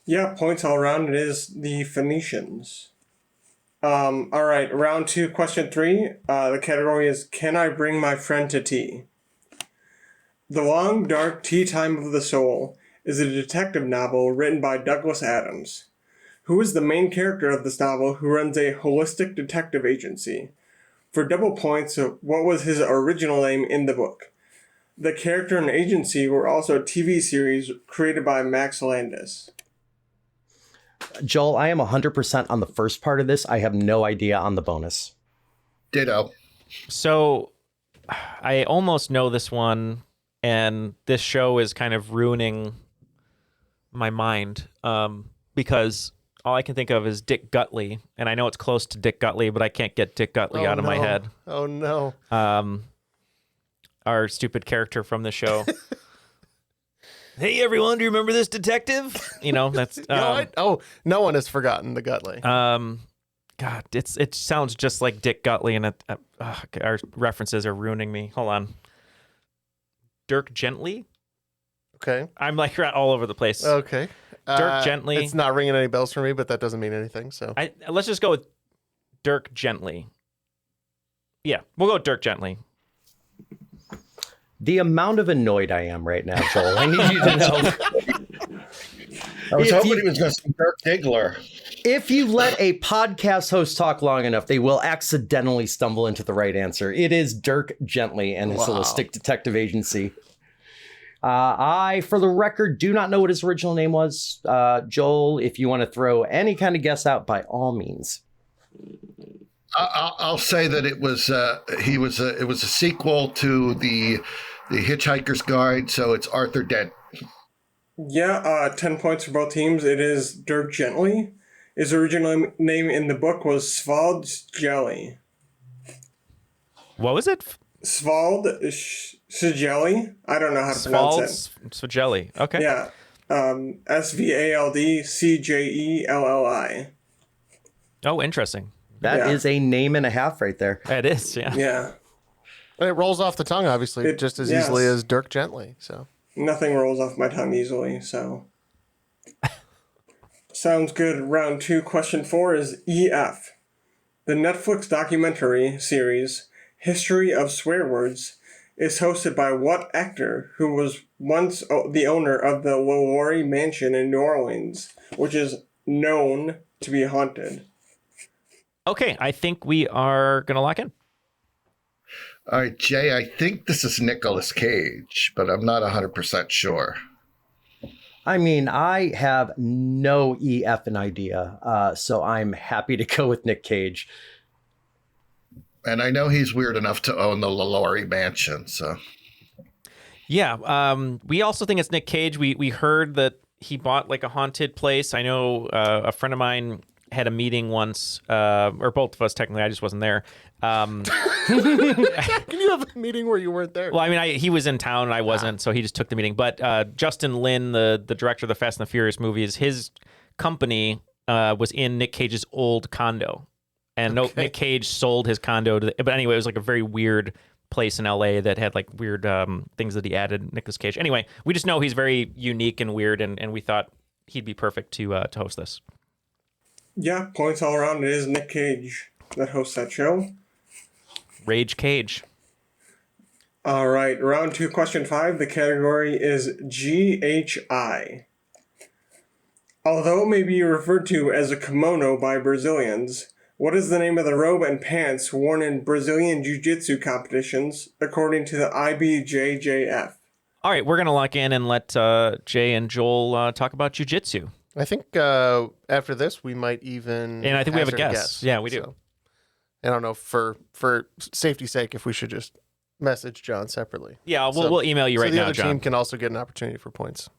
E: Yeah, points all around. It is the Phoenicians. All right, round 2, question 3. The category is, can I bring my friend to tea? The Long Dark Tea Time of the Soul is a detective novel written by Douglas Adams, who is the main character of this novel who runs a holistic detective agency. For double points, what was his original name in the book? The character and agency were also a TV series created by Max Landis.
G: Joel, I am 100% on the first part of this. I have no idea on the bonus.
F: Ditto.
C: So I almost know this one, and this show is kind of ruining my mind because all I can think of is Dick Gutley, and I know it's close to Dick Gutley, but I can't get Dick Gutley out of my head.
D: Oh, no.
C: Our stupid character from the show. Hey, everyone, do you remember this detective? You know, that's...
D: no one has forgotten the Gutley.
C: God, it sounds just like Dick Gutley, and our references are ruining me. Hold on. Dirk Gently?
D: Okay.
C: I'm like all over the place.
D: Okay.
C: Dirk Gently.
D: It's not ringing any bells for me, but that doesn't mean anything. So
C: let's just go with Dirk Gently. Yeah, we'll go with Dirk Gently.
G: The amount of annoyed I am right now, Joel, I need you to know.
F: I was hoping he was going to say Dirk Diggler.
G: If you let a podcast host talk long enough, they will accidentally stumble into the right answer. It is Dirk Gently and his holistic detective agency. I, for the record, do not know what his original name was. Joel, if you want to throw any kind of guess out, by all means.
F: I'll say that it was it was a sequel to the Hitchhiker's Guide, so it's Arthur Dent.
E: Yeah, 10 points for both teams. It is Dirk Gently. His original name in the book was Svald's Jelly.
C: What was it?
E: Svald Svigelli. I don't know how to pronounce it.
C: Svigelli. Okay.
E: Yeah. SVALDCJELLI.
C: Oh, interesting.
G: That is a name and a half right there.
C: It is, yeah.
E: Yeah.
D: And it rolls off the tongue, obviously, just as easily as Dirk Gently. So
E: nothing rolls off my tongue easily, so. Sounds good. Round 2, question 4 is EF. The Netflix documentary series, History of Swear Words, is hosted by what actor who was once the owner of the LaLaurie Mansion in New Orleans, which is known to be haunted?
C: Okay, I think we are going to lock in.
F: All right, Jay, I think this is Nicolas Cage, but I'm not 100% sure.
G: I mean, I have no effing idea, so I'm happy to go with Nick Cage.
F: And I know he's weird enough to own the LaLaurie Mansion, so.
C: Yeah, we also think it's Nick Cage. We heard that he bought like a haunted place. I know a friend of mine had a meeting once, or both of us technically. I just wasn't there.
D: Can you have a meeting where you weren't there?
C: Well, I mean, he was in town and I wasn't, so he just took the meeting. But Justin Lin, the director of the Fast and the Furious movies, his company was in Nick Cage's old condo. And Nick Cage sold his condo to but anyway, it was like a very weird place in LA that had like weird things that he added Nicolas Cage. Anyway, we just know he's very unique and weird, and we thought he'd be perfect to host this.
E: Yeah, points all around. It is Nick Cage that hosts that show.
C: Rage Cage.
E: All right, round 2, question 5. The category is GHI. Although it may be referred to as a kimono by Brazilians, what is the name of the robe and pants worn in Brazilian jiu-jitsu competitions, according to the IBJJF?
C: All right, we're going to lock in and let Jay and Joel talk about jiu-jitsu.
D: I think after this, we might even...
C: And I think we have a guess. Yeah, we do.
D: So, I don't know, for safety's sake, if we should just message John separately.
C: Yeah, we'll email you right now,
D: John. So the other team can also get an opportunity for points.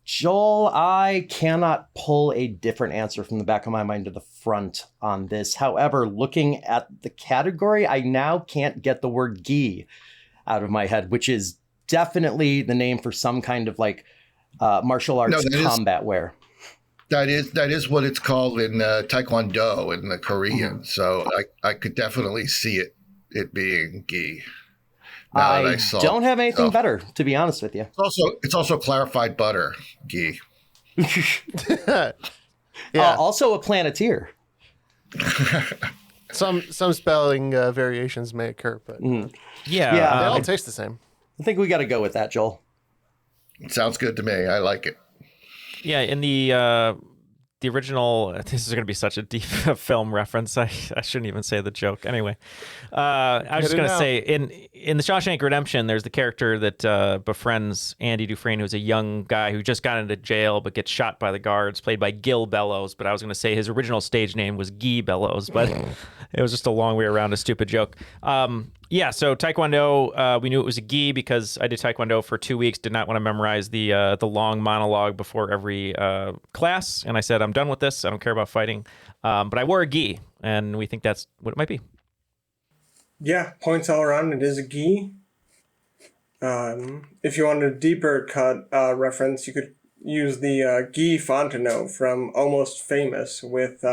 G: Joel, I cannot pull a different answer from the back of my mind to the front on this. However, looking at the category, I now can't get the word gi out of my head, which is definitely the name for some kind of like martial arts combat wear.
F: That is what it's called in Taekwondo in the Korean. So I could definitely see it being gi.
G: I don't have anything better, to be honest with you.
F: It's also clarified butter gi.
D: Yeah.
G: Also a Planeteer.
D: Some spelling variations may occur, but
C: yeah,
D: they all taste the same.
G: I think we got to go with that, Joel.
F: Sounds good to me. I like it.
C: Yeah, in the original, this is going to be such a deep film reference. I shouldn't even say the joke. Anyway, I was just going to say, in the Shawshank Redemption, there's the character that befriends Andy Dufresne, who's a young guy who just got into jail but gets shot by the guards, played by Gil Bellows. But I was going to say his original stage name was Guy Bellows, but it was just a long way around a stupid joke. Yeah, so Taekwondo, we knew it was a gi because I did Taekwondo for 2 weeks, did not want to memorize the long monologue before every class, and I said, I'm done with this, I don't care about fighting, but I wore a gi, and we think that's what it might be.
E: Yeah, points all around, it is a gi. If you wanted a deeper cut reference, you could use the Guy Fontenot from Almost Famous with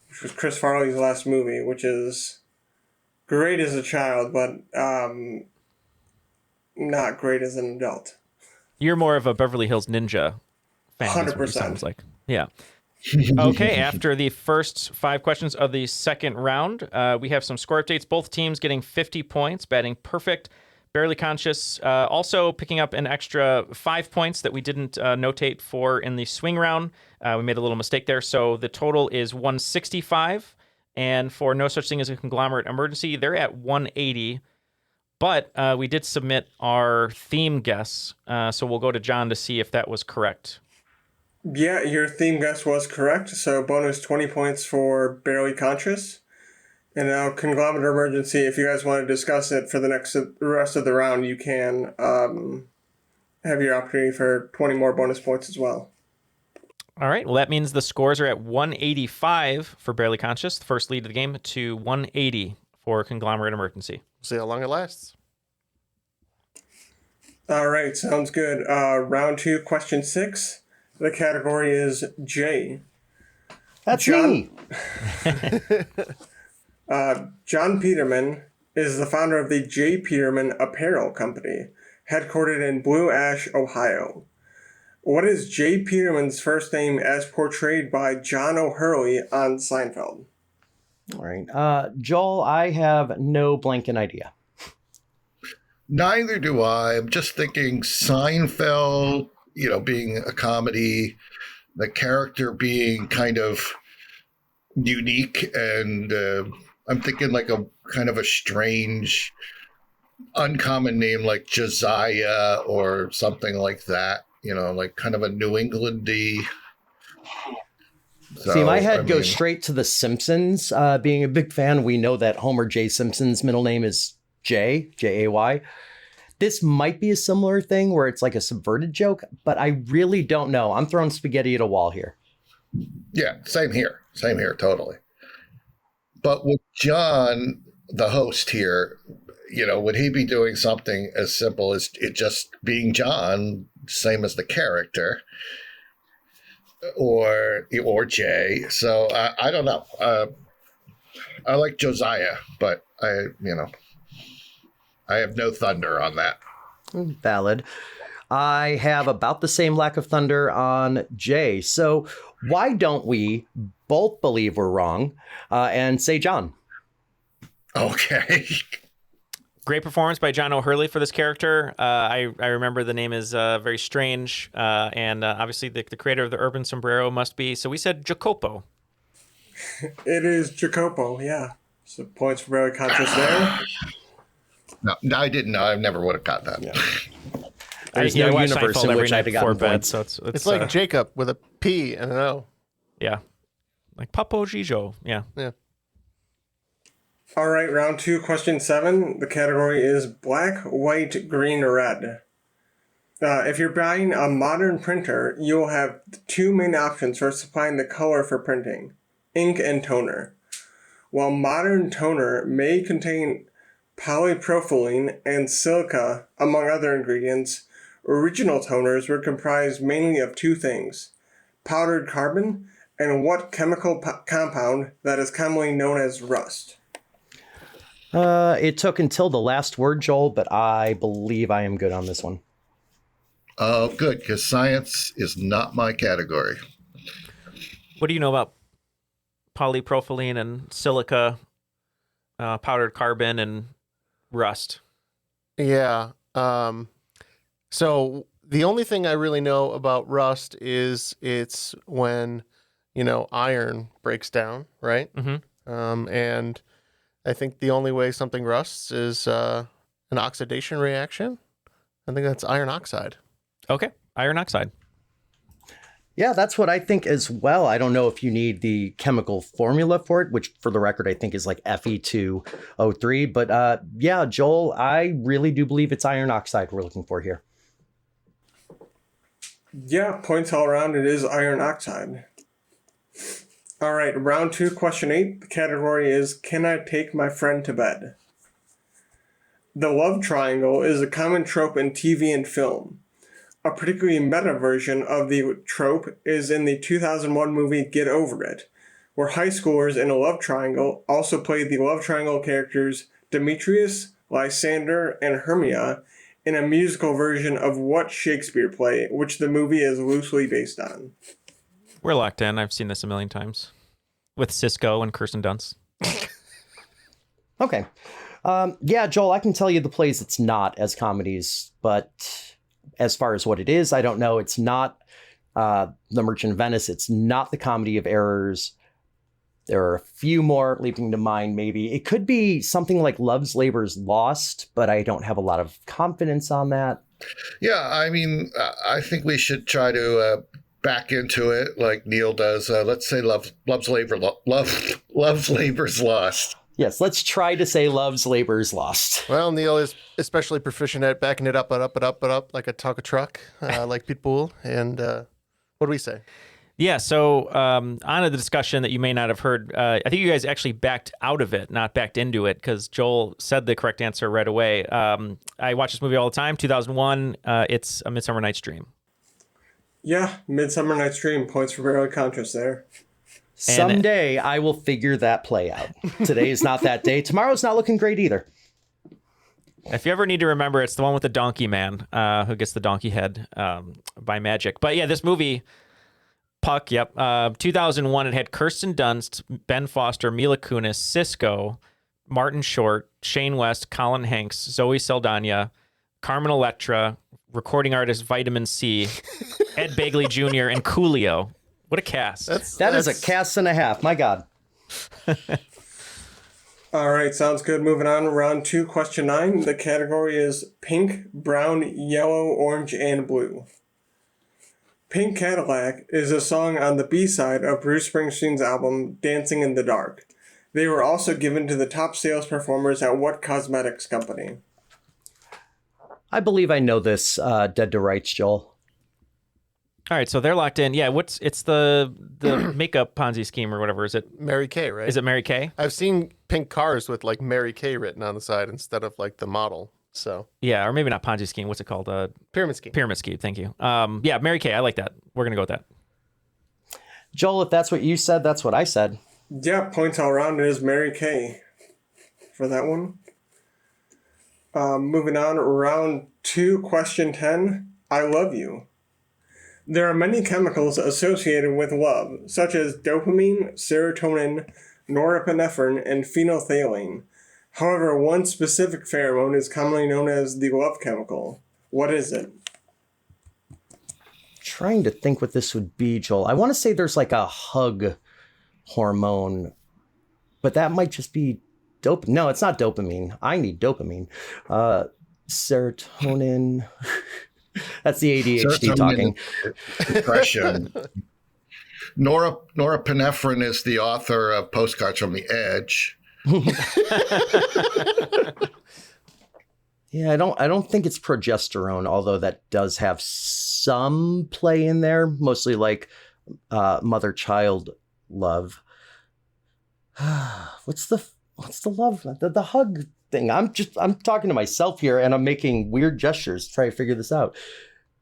E: which was Chris Farley's last movie, which is great as a child, but not great as an adult.
C: You're more of a Beverly Hills Ninja fan.
E: 100%.
C: Sounds like. Yeah. Okay, after the first 5 questions of the second round, we have some score updates. Both teams getting 50 points, batting perfect. Barely Conscious also picking up an extra 5 points that we didn't notate for in the swing round. We made a little mistake there, so the total is 165. And for No Such Thing as a Conglomerate Emergency, they're at 180. But we did submit our theme guess, so we'll go to John to see if that was correct.
E: Yeah, your theme guess was correct. So bonus 20 points for Barely Conscious. And now Conglomerate Emergency, if you guys want to discuss it for the rest of the round, you can have your opportunity for 20 more bonus points as well.
C: All right. Well, that means the scores are at 185 for Barely Conscious, the first lead of the game, to 180 for Conglomerate Emergency.
D: See how long it lasts.
E: All right, sounds good. Round 2, question 6. The category is J.
G: That's me.
E: John Peterman is the founder of the J. Peterman Apparel Company, headquartered in Blue Ash, Ohio. What is J. Peterman's first name as portrayed by John O'Hurley on Seinfeld?
G: All right. Joel, I have no blanket idea.
F: Neither do I. I'm just thinking Seinfeld, being a comedy, the character being kind of unique, and I'm thinking like a kind of a strange, uncommon name like Josiah or something like that, like kind of a New Englandy. So,
G: See, my head goes straight to The Simpsons. Being a big fan, we know that Homer J. Simpson's middle name is Jay, J-A-Y. This might be a similar thing where it's like a subverted joke, but I really don't know. I'm throwing spaghetti at a wall here.
F: Yeah, same here, totally. But with John, the host here, would he be doing something as simple as it just being John, same as the character, or Jay? So I don't know. I like Josiah, but I have no thunder on that.
G: Valid. I have about the same lack of thunder on Jay. So why don't we both believe we're wrong and say John?
F: Okay.
C: Great performance by John O'Hurley for this character. I remember the name is very strange, and obviously the creator of the Urban Sombrero must be. So we said Jacopo.
E: It is Jacopo, yeah. So points for very conscious there.
F: No, I didn't know. I never would have got that.
G: Yeah. There's no universe in which I'd have gotten points.
C: So
D: it's like Jacob with a P and an O.
C: Yeah. Like Papo Gijo. Yeah.
E: All right, round 2, question 7. The category is black, white, green, red. If you're buying a modern printer, you will have 2 main options for supplying the color for printing: ink and toner. While modern toner may contain polypropylene and silica, among other ingredients, original toners were comprised mainly of 2 things: powdered carbon and what chemical compound that is commonly known as rust.
G: It took until the last word, Joel, but I believe I am good on this one.
F: Oh, good, because science is not my category.
C: What do you know about polypropylene and silica, powdered carbon, and rust?
D: Yeah. So the only thing I really know about rust is it's when, iron breaks down, right?
C: Mm-hmm.
D: And I think the only way something rusts is an oxidation reaction. I think that's iron oxide.
C: Okay, iron oxide.
G: Yeah, that's what I think as well. I don't know if you need the chemical formula for it, which for the record, I think is like Fe2O3. But yeah, Joel, I really do believe it's iron oxide we're looking for here.
E: Yeah, points all around. It is iron oxide. All right, round 2, question 8. The category is Can I Take My Friend to Bed? The love triangle is a common trope in TV and film. A particularly meta version of the trope is in the 2001 movie Get Over It, where high schoolers in a love triangle also played the love triangle characters Demetrius, Lysander, and Hermia in a musical version of what Shakespeare play, which the movie is loosely based on.
C: We're locked in. I've seen this a million times with Cisco and Kirsten Dunst.
G: Okay. Yeah, Joel, I can tell you the plays it's not as comedies, but as far as what it is, I don't know. It's not The Merchant of Venice. It's not The Comedy of Errors. There are a few more leaping to mind, maybe. It could be something like Love's Labor's Lost, but I don't have a lot of confidence on that.
F: Yeah, I mean, I think we should try to back into it like Neal does. Let's say Love's Labor's Lost.
G: Yes, let's try to say Love's Labor's Lost.
D: Well, Neal is especially proficient at backing it up and up and up and up like a Tonka truck, like Pitbull. And what do we say?
C: Yeah, so on to the discussion that you may not have heard. I think you guys actually backed out of it, not backed into it, because Joel said the correct answer right away. I watch this movie all the time, 2001. It's A Midsummer Night's Dream.
E: Yeah, Midsummer Night's Dream. Points for Barely Conscious there.
G: Someday I will figure that play out. Today is not that day. Tomorrow's not looking great either.
C: If you ever need to remember, it's the one with the donkey man who gets the donkey head by magic. But yeah, this movie... Puck, yep. 2001, it had Kirsten Dunst, Ben Foster, Mila Kunis, Cisco, Martin Short, Shane West, Colin Hanks, Zoe Saldana, Carmen Electra, recording artist Vitamin C, Ed Begley Jr., and Coolio. What a cast.
G: That is a cast and a half. My God.
E: All right, sounds good. Moving on, round 2, question 9. The category is pink, brown, yellow, orange, and blue. Pink Cadillac is a song on the B-side of Bruce Springsteen's album Dancing in the Dark. They were also given to the top sales performers at what cosmetics company?
G: I believe I know this, Dead to Rights, Joel.
C: All right, so they're locked in. Yeah, it's the makeup Ponzi scheme or whatever, is it?
D: Mary Kay, right?
C: Is it Mary Kay?
D: I've seen pink cars with like Mary Kay written on the side instead of like the model. So
C: yeah, or maybe not Ponzi scheme. What's it called?
D: Pyramid scheme.
C: Pyramid scheme. Thank you. Yeah, Mary Kay. I like that. We're gonna go with that.
G: Joel, if that's what you said, that's what I said.
E: Yeah, points all around. It is Mary Kay for that one. Moving on, round 2, question 10. I love you. There are many chemicals associated with love, such as dopamine, serotonin, norepinephrine, and phenolphthalein. However, one specific pheromone is commonly known as the love chemical. What is it?
G: Trying to think what this would be, Joel. I want to say there's like a hug hormone, but that might just be dopamine. No, it's not dopamine. I need dopamine. Serotonin. That's the ADHD talking.
F: Depression. Norepinephrine is the author of Postcards from the Edge.
G: Yeah, I don't think it's progesterone, although that does have some play in there, mostly like mother-child love. What's the love? The hug thing. I'm talking to myself here and I'm making weird gestures to try to figure this out.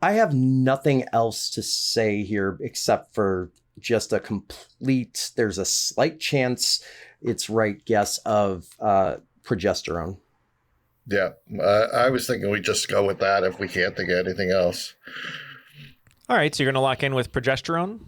G: I have nothing else to say here except for just a complete, there's a slight chance it's right guess of progesterone.
F: Yeah, I was thinking we just go with that if we can't think of anything else.
C: All right, so you're going to lock in with progesterone?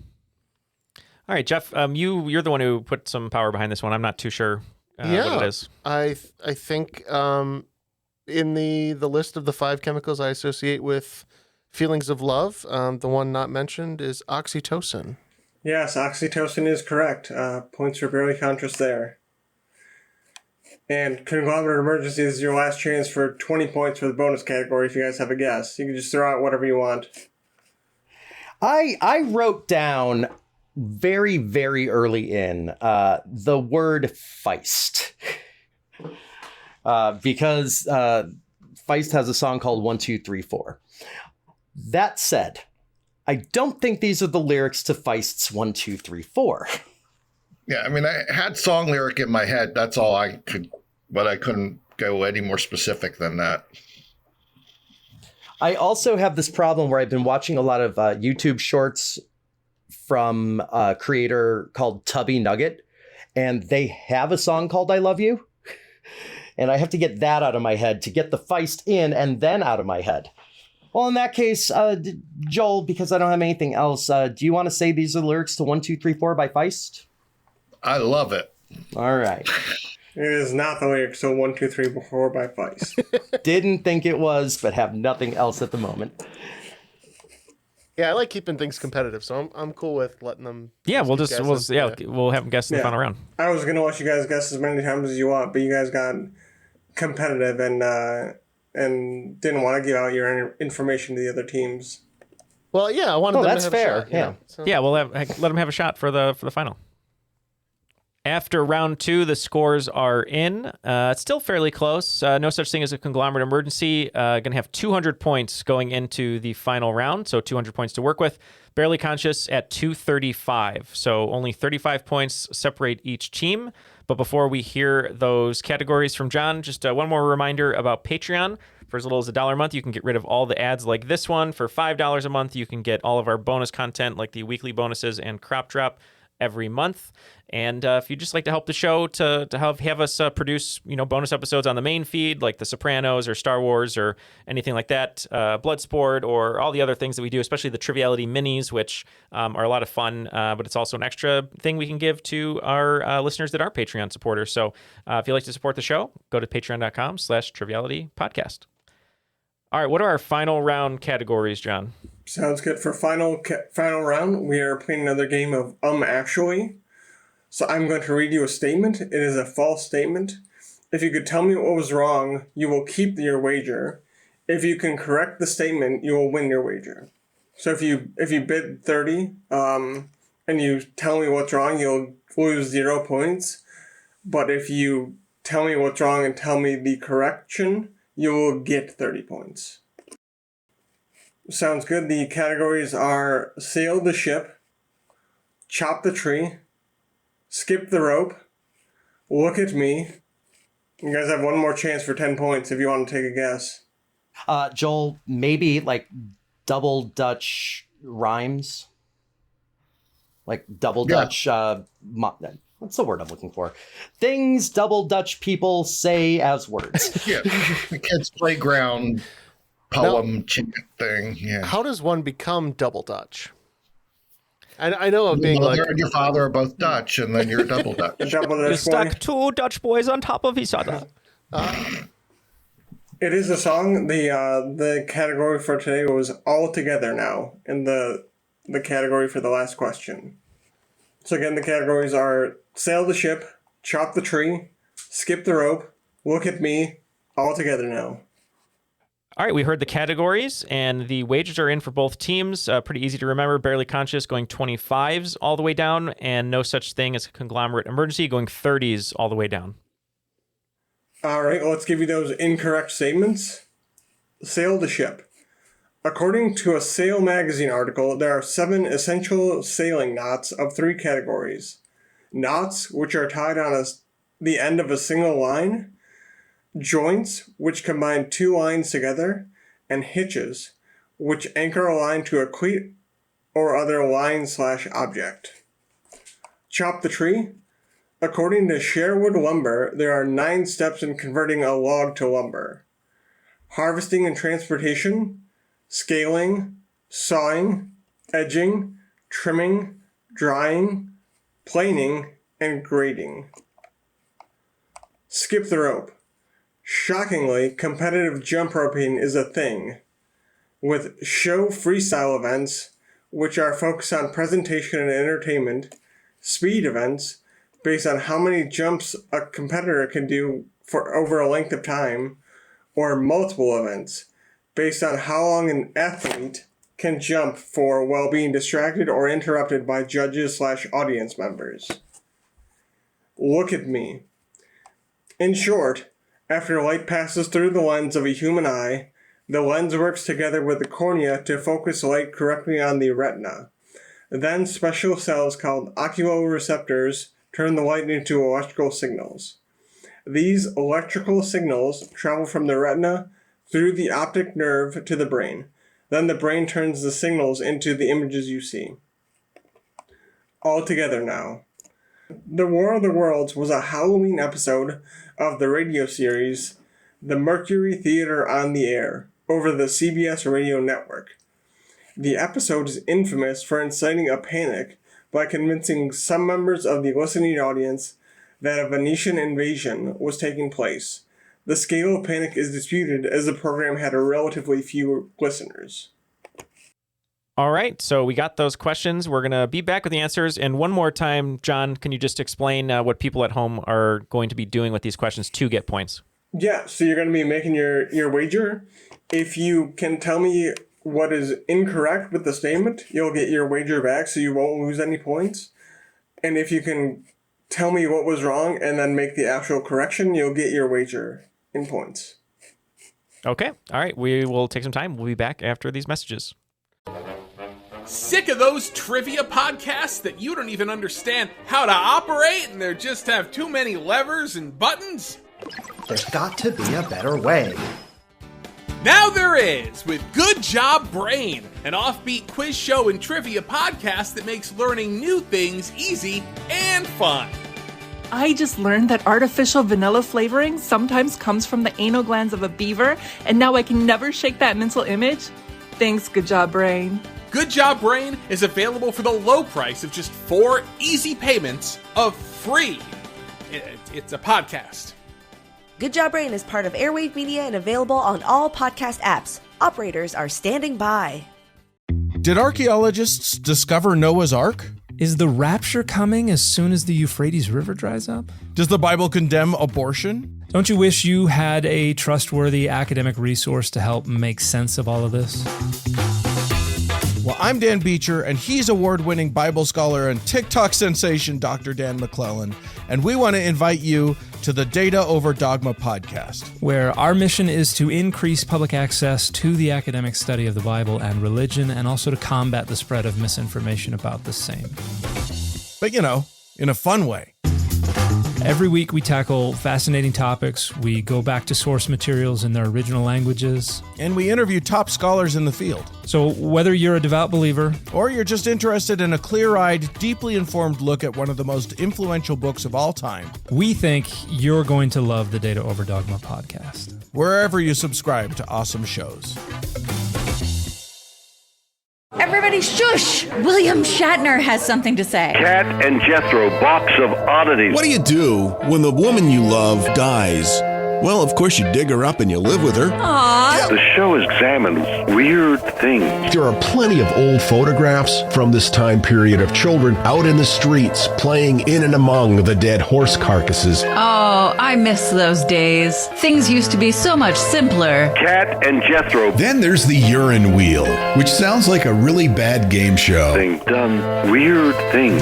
C: All right, Jeff, you're the one who put some power behind this one. I'm not too sure what it is.
D: I think in the list of the 5 chemicals I associate with feelings of love, the one not mentioned is oxytocin.
E: Yes, oxytocin is correct. Points for Barely Conscious there. And Conglomerate Emergency is your last chance for 20 points for the bonus category if you guys have a guess. You can just throw out whatever you want.
G: I wrote down very, very early in the word feist. Because Feist has a song called 1, 2, 3, 4. That said, I don't think these are the lyrics to Feist's 1, 2, 3, 4.
F: Yeah, I mean, I had song lyric in my head. That's all I could, but I couldn't go any more specific than that.
G: I also have this problem where I've been watching a lot of YouTube shorts from a creator called Tubby Nugget, and they have a song called I Love You. And I have to get that out of my head to get the Feist in and then out of my head. Well, in that case, Joel, because I don't have anything else, do you want to say these are the lyrics to 1, 2, 3, 4 by Feist?
F: I love it.
G: All right.
E: It is not the lyrics to 1, 2, 3, 4 by Feist.
G: Didn't think it was, but have nothing else at the moment.
D: Yeah, I like keeping things competitive, so I'm cool with letting them.
C: Yeah, we'll have them guess in the final round.
E: I was gonna let you guys guess as many times as you want, but you guys got competitive and didn't want to give out your information to the other teams.
D: Well, yeah, I wanted them
G: that's
D: to have
G: fair.
D: a shot.
G: Yeah,
D: so.
C: Yeah, we'll let them have a shot for the final. After round 2, the scores are in. It's still fairly close. No such thing as a conglomerate emergency. Going to have 200 points going into the final round, so 200 points to work with. Barely Conscious at 235, so only 35 points separate each team. But before we hear those categories from John, just one more reminder about Patreon. For as little as $1 a month, you can get rid of all the ads like this one. For $5 a month, you can get all of our bonus content like the weekly bonuses and crop drop every month. And if you'd just like to help the show to have us produce bonus episodes on the main feed like The Sopranos or Star Wars or anything like that, Bloodsport or all the other things that we do, especially the Triviality minis, which are a lot of fun, but it's also an extra thing we can give to our listeners that are Patreon supporters. So if you'd like to support the show, go to patreon.com/trivialitypodcast. All right, what are our final round categories, John?
E: Sounds good. For final round, we are playing another game of actually. So I'm going to read you a statement. It is a false statement. If you could tell me what was wrong, you will keep your wager. If you can correct the statement, you will win your wager. So if you bid 30 and you tell me what's wrong, you'll lose 0 points. But if you tell me what's wrong and tell me the correction, you will get 30 points. Sounds good. The categories are sail the ship, chop the tree, skip the rope, look at me. You guys have one more chance for 10 points if you want to take a guess.
G: Joel, maybe like double Dutch rhymes? Like double Dutch, what's the word I'm looking for? Things double Dutch people say as words.
F: Yeah, the kids' playground poem chant thing. Yeah.
D: How does one become double Dutch? I know of being
F: your
D: like...
F: mother and your father are both Dutch, and then you're double Dutch.
C: You stuck 2 Dutch boys on top of each other.
E: It is a song. The category for today was All Together Now, in the category for the last question. So again, the categories are sail the ship, chop the tree, skip the rope, look at me, all together now.
C: All right, we heard the categories, and the wagers are in for both teams. Pretty easy to remember. Barely Conscious going 25s all the way down, and No Such Thing as a Conglomerate Emergency going 30s all the way down.
E: All right, well, let's give you those incorrect statements. Sail the ship. According to a Sail magazine article, there are 7 essential sailing knots of 3 categories. Knots, which are tied on the end of a single line. Joints, which combine 2 lines together. And hitches, which anchor a line to a cleat or other line/object. Chop the tree. According to Sherwood Lumber, there are 9 steps in converting a log to lumber. Harvesting and transportation, scaling, sawing, edging, trimming, drying, planing, and grading. Skip the rope. Shockingly, competitive jump roping is a thing, with show freestyle events, which are focused on presentation and entertainment, speed events, based on how many jumps a competitor can do for over a length of time, or multiple events, based on how long an athlete can jump for while being distracted or interrupted by judges/audience members. Look at me. In short, after light passes through the lens of a human eye, the lens works together with the cornea to focus light correctly on the retina. Then special cells called oculoreceptors turn the light into electrical signals. These electrical signals travel from the retina through the optic nerve to the brain. Then the brain turns the signals into the images you see. All together now. The War of the Worlds was a Halloween episode of the radio series The Mercury Theater on the Air over the CBS radio network. The episode is infamous for inciting a panic by convincing some members of the listening audience that a Venetian invasion was taking place. The scale of panic is disputed as the program had a relatively few listeners.
C: All right, so we got those questions. We're going to be back with the answers. And one more time, John, can you just explain what people at home are going to be doing with these questions to get points?
E: Yeah, so you're going to be making your wager. If you can tell me what is incorrect with the statement, you'll get your wager back so you won't lose any points. And if you can tell me what was wrong and then make the actual correction, you'll get your wager in points.
C: Okay. All right. We will take some time. We'll be back after these messages.
N: Sick of those trivia podcasts that you don't even understand how to operate and they just have too many levers and buttons?
O: There's got to be a better way.
N: Now there is, with Good Job Brain, an offbeat quiz show and trivia podcast that makes learning new things easy and fun.
P: I just learned that artificial vanilla flavoring sometimes comes from the anal glands of a beaver, and now I can never shake that mental image. Thanks, Good Job Brain.
N: Good Job Brain is available for the low price of just 4 easy payments of free. It's a podcast.
Q: Good Job Brain is part of Airwave Media and available on all podcast apps. Operators are standing by.
R: Did archaeologists discover Noah's Ark?
S: Is the rapture coming as soon as the Euphrates River dries up?
R: Does the Bible condemn abortion?
S: Don't you wish you had a trustworthy academic resource to help make sense of all of this?
R: Well, I'm Dan Beecher, and he's award-winning Bible scholar and TikTok sensation Dr. Dan McClellan, and we want to invite you to the Data Over Dogma podcast,
S: where our mission is to increase public access to the academic study of the Bible and religion, and also to combat the spread of misinformation about the same.
R: But, in a fun way.
S: Every week we tackle fascinating topics, we go back to source materials in their original languages,
R: and we interview top scholars in the field.
S: So whether you're a devout believer,
R: or you're just interested in a clear-eyed, deeply informed look at one of the most influential books of all time,
S: we think you're going to love the Data Over Dogma podcast,
R: wherever you subscribe to awesome shows.
T: Everybody shush! William Shatner has something to say.
U: Cat and Jethro, box of oddities.
V: What do you do when the woman you love dies? Well, of course you dig her up and you live with her.
T: Aww.
U: The show examines weird things.
W: There are plenty of old photographs from this time period of children out in the streets playing in and among the dead horse carcasses.
T: Oh, I miss those days. Things used to be so much simpler.
U: Cat and Jethro.
V: Then there's the urine wheel, which sounds like a really bad game show.
U: They've done weird things.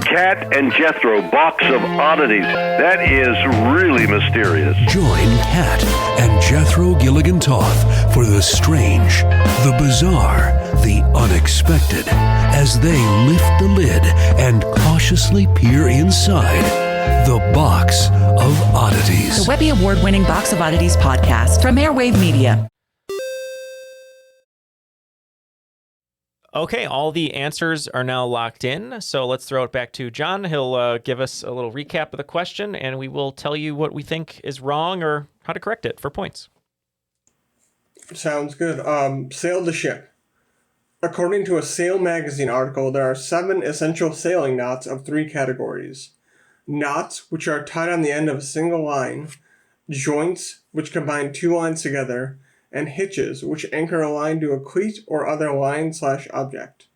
U: Cat and Jethro, box of oddities. That is really mysterious.
X: Join Cat and Jethro Gilligan Toth for the strange, the bizarre, the unexpected, as they lift the lid and cautiously peer inside the Box of Oddities.
T: The Webby Award-winning Box of Oddities podcast from Airwave Media.
C: Okay, all the answers are now locked in, so let's throw it back to John. He'll give us a little recap of the question, and we will tell you what we think is wrong or how to correct it for points.
E: Sounds good. Sail the ship. According to a Sail magazine article, there are 7 essential sailing knots of 3 categories. Knots, which are tied on the end of a single line. Joints, which combine 2 lines together. And hitches, which anchor a line to a cleat or other line/object.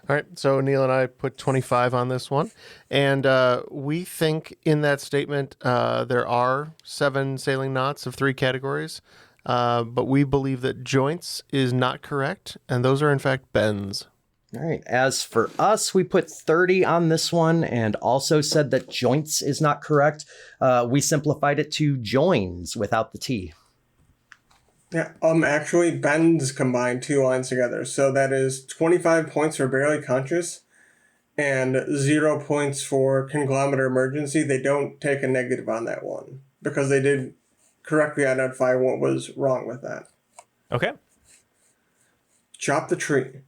D: All right, so Neal and I put 25 on this one, and we think in that statement there are 7 sailing knots of 3 categories, but we believe that joints is not correct, and those are in fact bends.
G: All right, as for us, we put 30 on this one and also said that joints is not correct. We simplified it to joins without the T.
E: Yeah, actually, bends combine 2 lines together. So that is 25 points for Barely Conscious and 0 points for Conglomerate Emergency. They don't take a negative on that one because they did correctly identify what was wrong with that.
C: Okay.
E: Chop the tree.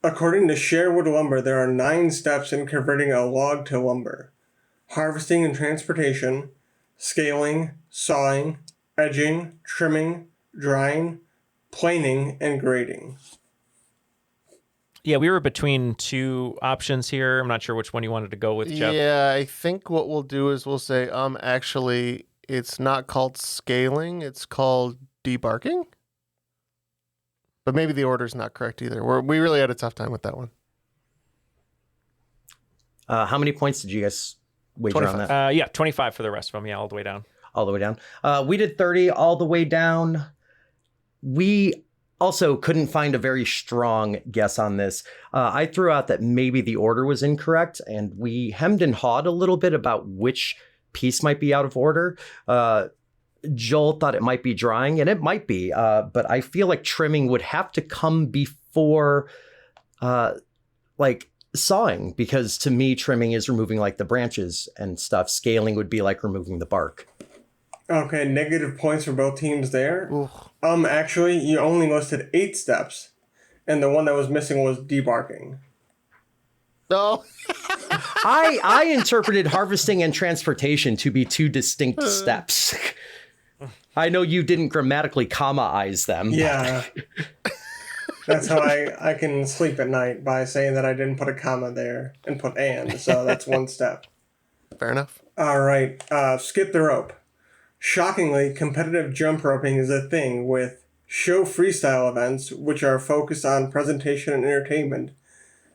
E: According to Sherwood Lumber, there are 9 steps in converting a log to lumber. Harvesting and transportation, scaling, sawing, edging, trimming, drying, planing, and grading.
C: Yeah, we were between 2 options here. I'm not sure which one you wanted to go with, Jeff.
D: Yeah, I think what we'll do is we'll say, actually, it's not called scaling, it's called debarking. But maybe the order's not correct either. We really had a tough time with that one.
G: How many points did you guys wager
C: 25.
G: on that?
C: Yeah, 25 for the rest of them. Yeah, all the way down.
G: All the way down. We did 30 all the way down. We also couldn't find a very strong guess on this. I threw out that maybe the order was incorrect, and we hemmed and hawed a little bit about which piece might be out of order. Joel thought it might be drying, and it might be, but I feel like trimming would have to come before like sawing, because to me, trimming is removing like the branches and stuff. Scaling would be like removing the bark.
E: Okay, negative points for both teams there. Actually, you only listed 8 steps, and the one that was missing was debarking.
D: No.
G: I interpreted harvesting and transportation to be 2 distinct steps. I know you didn't grammatically comma-ize them.
E: Yeah. That's how I can sleep at night, by saying that I didn't put a comma there and put and, so that's 1 step.
D: Fair enough.
E: All right, skip the rope. Shockingly, competitive jump roping is a thing with show freestyle events, which are focused on presentation and entertainment,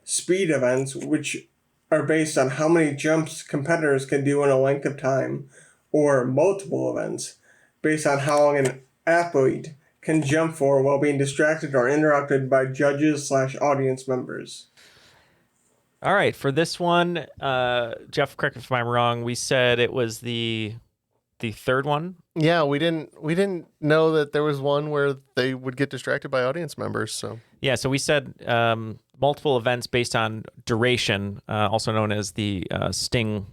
E: speed events, which are based on how many jumps competitors can do in a length of time, or multiple events, based on how long an athlete can jump for while being distracted or interrupted by judges/audience members.
C: All right, for this one, Jeff, correct me if I'm wrong, we said it was the third one.
D: Yeah, we didn't know that there was one where they would get distracted by audience members. So
C: yeah, so we said multiple events based on duration, also known as the sting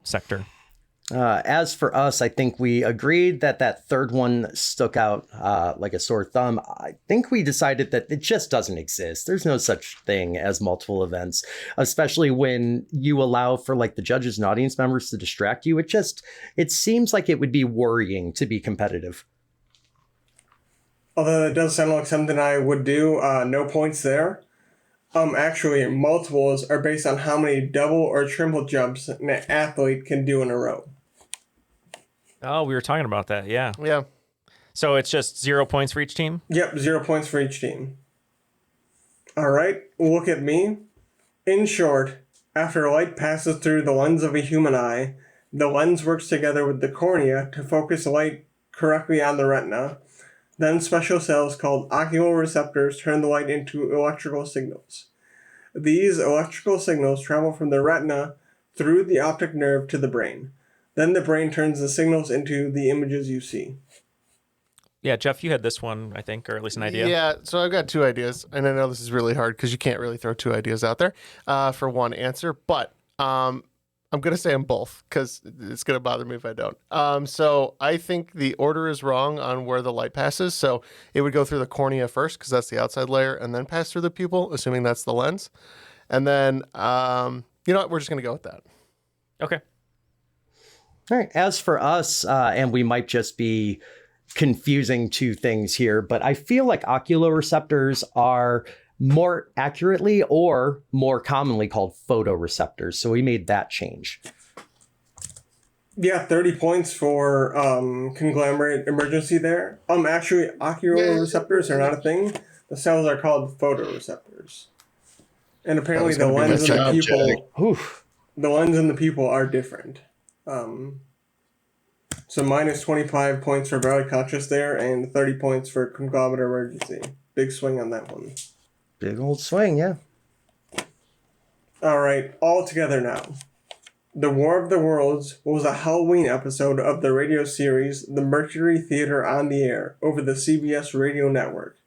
C: sector.
G: As for us, I think we agreed that third one stuck out like a sore thumb. I think we decided that it just doesn't exist. There's no such thing as multiple events, especially when you allow for like the judges and audience members to distract you. It seems like it would be worrying to be competitive.
E: Although it does sound like something I would do, no points there. Actually, multiples are based on how many double or triple jumps an athlete can do in a row.
C: Oh, we were talking about that, yeah.
D: Yeah.
C: So it's just 0 points for each team?
E: Yep, 0 points for each team. All right, look at me. In short, after light passes through the lens of a human eye, the lens works together with the cornea to focus light correctly on the retina. Then special cells called ocular receptors turn the light into electrical signals. These electrical signals travel from the retina through the optic nerve to the brain. Then the brain turns the signals into the images you see.
C: Yeah, Jeff, you had this one, I think, or at least an idea.
D: Yeah, so I've got 2 ideas, and I know this is really hard because you can't really throw 2 ideas out there for one answer, but I'm going to say them both because it's going to bother me if I don't. So I think the order is wrong on where the light passes, so it would go through the cornea first because that's the outside layer, and then pass through the pupil, assuming that's the lens. And then, you know what, we're just going to go with that.
C: Okay.
G: All right. As for us, and we might just be confusing 2 things here, but I feel like ocular receptors are more accurately or more commonly called photoreceptors. So we made that change.
E: Yeah, 30 points for conglomerate emergency there. Actually, ocular receptors are not a thing. The cells are called photoreceptors. And apparently the lens and the pupil, the lens and the pupil are different. So minus 25 points for barely conscious there, and 30 points for conglomerate emergency. Big swing on that one.
G: Big old swing, yeah.
E: All right, all together now. The War of the Worlds was a Halloween episode of the radio series The Mercury Theater on the Air over the CBS radio network.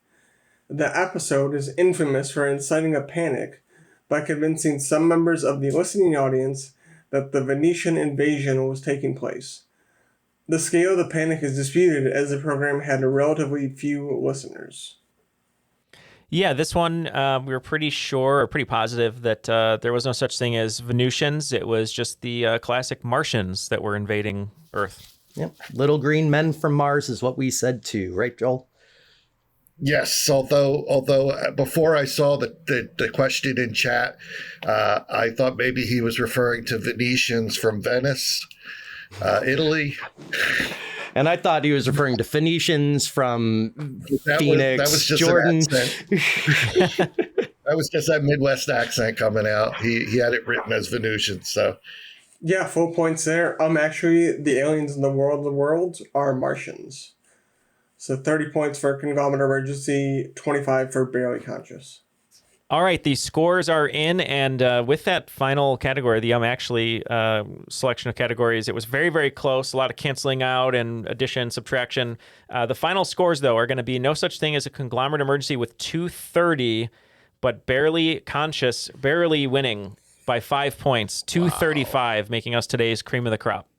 E: The episode is infamous for inciting a panic by convincing some members of the listening audience that the Venetian invasion was taking place. The scale of the panic is disputed as the program had relatively few listeners.
C: Yeah, this one, we were pretty sure or pretty positive that there was no such thing as Venusians. It was just the classic Martians that were invading Earth.
G: Yep. Little green men from Mars is what we said too, right, Joel?
F: Yes, although before I saw the question in chat, I thought maybe he was referring to Venetians from Venice, Italy.
G: And I thought he was referring to Phoenicians from Phoenix,
F: that was just
G: Jordan.
F: That was just that Midwest accent coming out. He had it written as Venusian, so.
E: Yeah, full points there. Actually, the aliens in the World of the Worlds are Martians. So 30 points for conglomerate emergency, 25 for barely conscious.
C: All right, the scores are in, and with that final category, the actually selection of categories, it was very, very close. A lot of canceling out and addition, subtraction. The final scores, though, are going to be no such thing as a conglomerate emergency with 230, but barely conscious, barely winning by 5 points, 235, making us today's cream of the crop.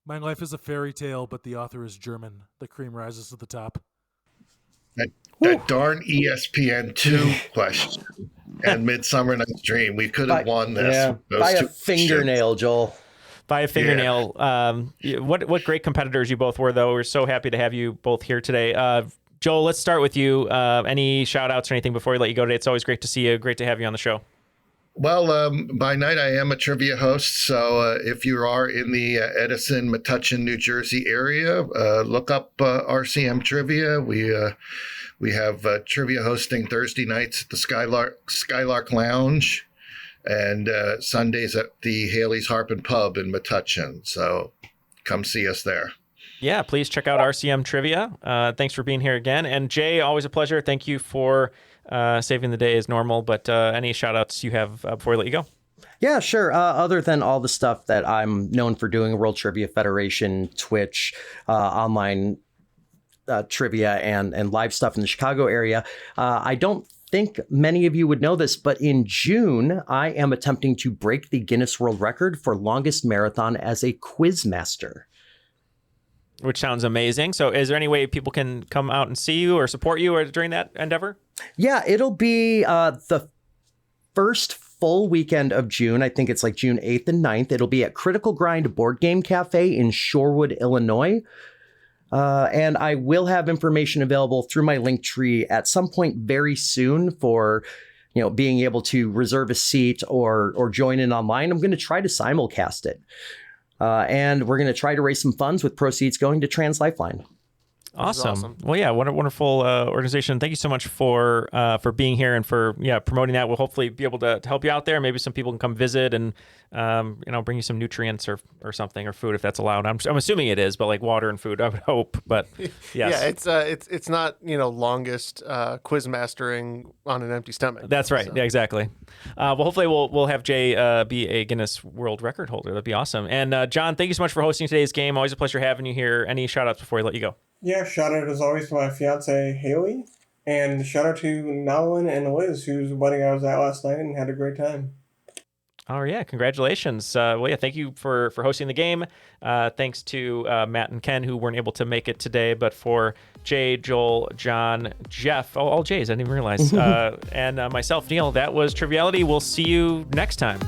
A: My life is a fairy tale, but the author is German. The cream rises to the top.
F: That darn ESPN2 question and Midsummer Night's Dream. We could have won this.
G: Yeah, by a fingernail, Joel.
C: By a fingernail. Yeah. What great competitors you both were, though. We're so happy to have you both here today. Joel, let's start with you. Any shout-outs or anything before we let you go today? It's always great to see you. Great to have you on the show.
F: Well, by night I am a trivia host, so if you are in the Edison, Metuchen, New Jersey area, look up RCM Trivia. We have trivia hosting Thursday nights at the Skylark Lounge and Sundays at the Haley's Harp and Pub in Metuchen. So come see us there.
C: Yeah, please check out RCM Trivia. Thanks for being here again. And Jay, always a pleasure. Thank you for saving the day as normal. But any shout outs you have before we let you go?
G: Yeah, sure. Other than all the stuff that I'm known for doing, World Trivia Federation, Twitch, online trivia, and live stuff in the Chicago area, I don't think many of you would know this, but in June, I am attempting to break the Guinness World Record for longest marathon as a quiz master.
C: Which sounds amazing. So is there any way people can come out and see you or support you or during that endeavor?
G: Yeah, it'll be the first full weekend of June. I think it's like June 8th and 9th. It'll be at Critical Grind Board Game Cafe in Shorewood, Illinois. And I will have information available through my link tree at some point very soon for, being able to reserve a seat or join in online. I'm going to try to simulcast it. And we're going to try to raise some funds with proceeds going to Trans Lifeline.
C: Awesome. Well, yeah, what a wonderful organization. Thank you so much for being here and for promoting that. We'll hopefully be able to help you out there. Maybe some people can come visit and bring you some nutrients or something, or food if that's allowed. I'm assuming it is, but like water and food, I would hope. But yes.
D: Yeah, it's not longest quiz mastering on an empty stomach.
C: That's right. So. Yeah, exactly. Well, hopefully we'll have Jay be a Guinness World Record holder. That'd be awesome. And John, thank you so much for hosting today's game. Always a pleasure having you here. Any shout outs before we let you go?
E: Yeah, shout out as always to my fiance Haley, and shout out to Nolan and Liz, whose wedding I was at last night and had a great time.
C: Oh yeah, congratulations. Well, yeah, thank you for hosting the game. Thanks to Matt and Ken who weren't able to make it today, but for Jay, Joel, John, Jeff, all Jays, I didn't even realize, and myself, Neal, that was Triviality. We'll see you next time.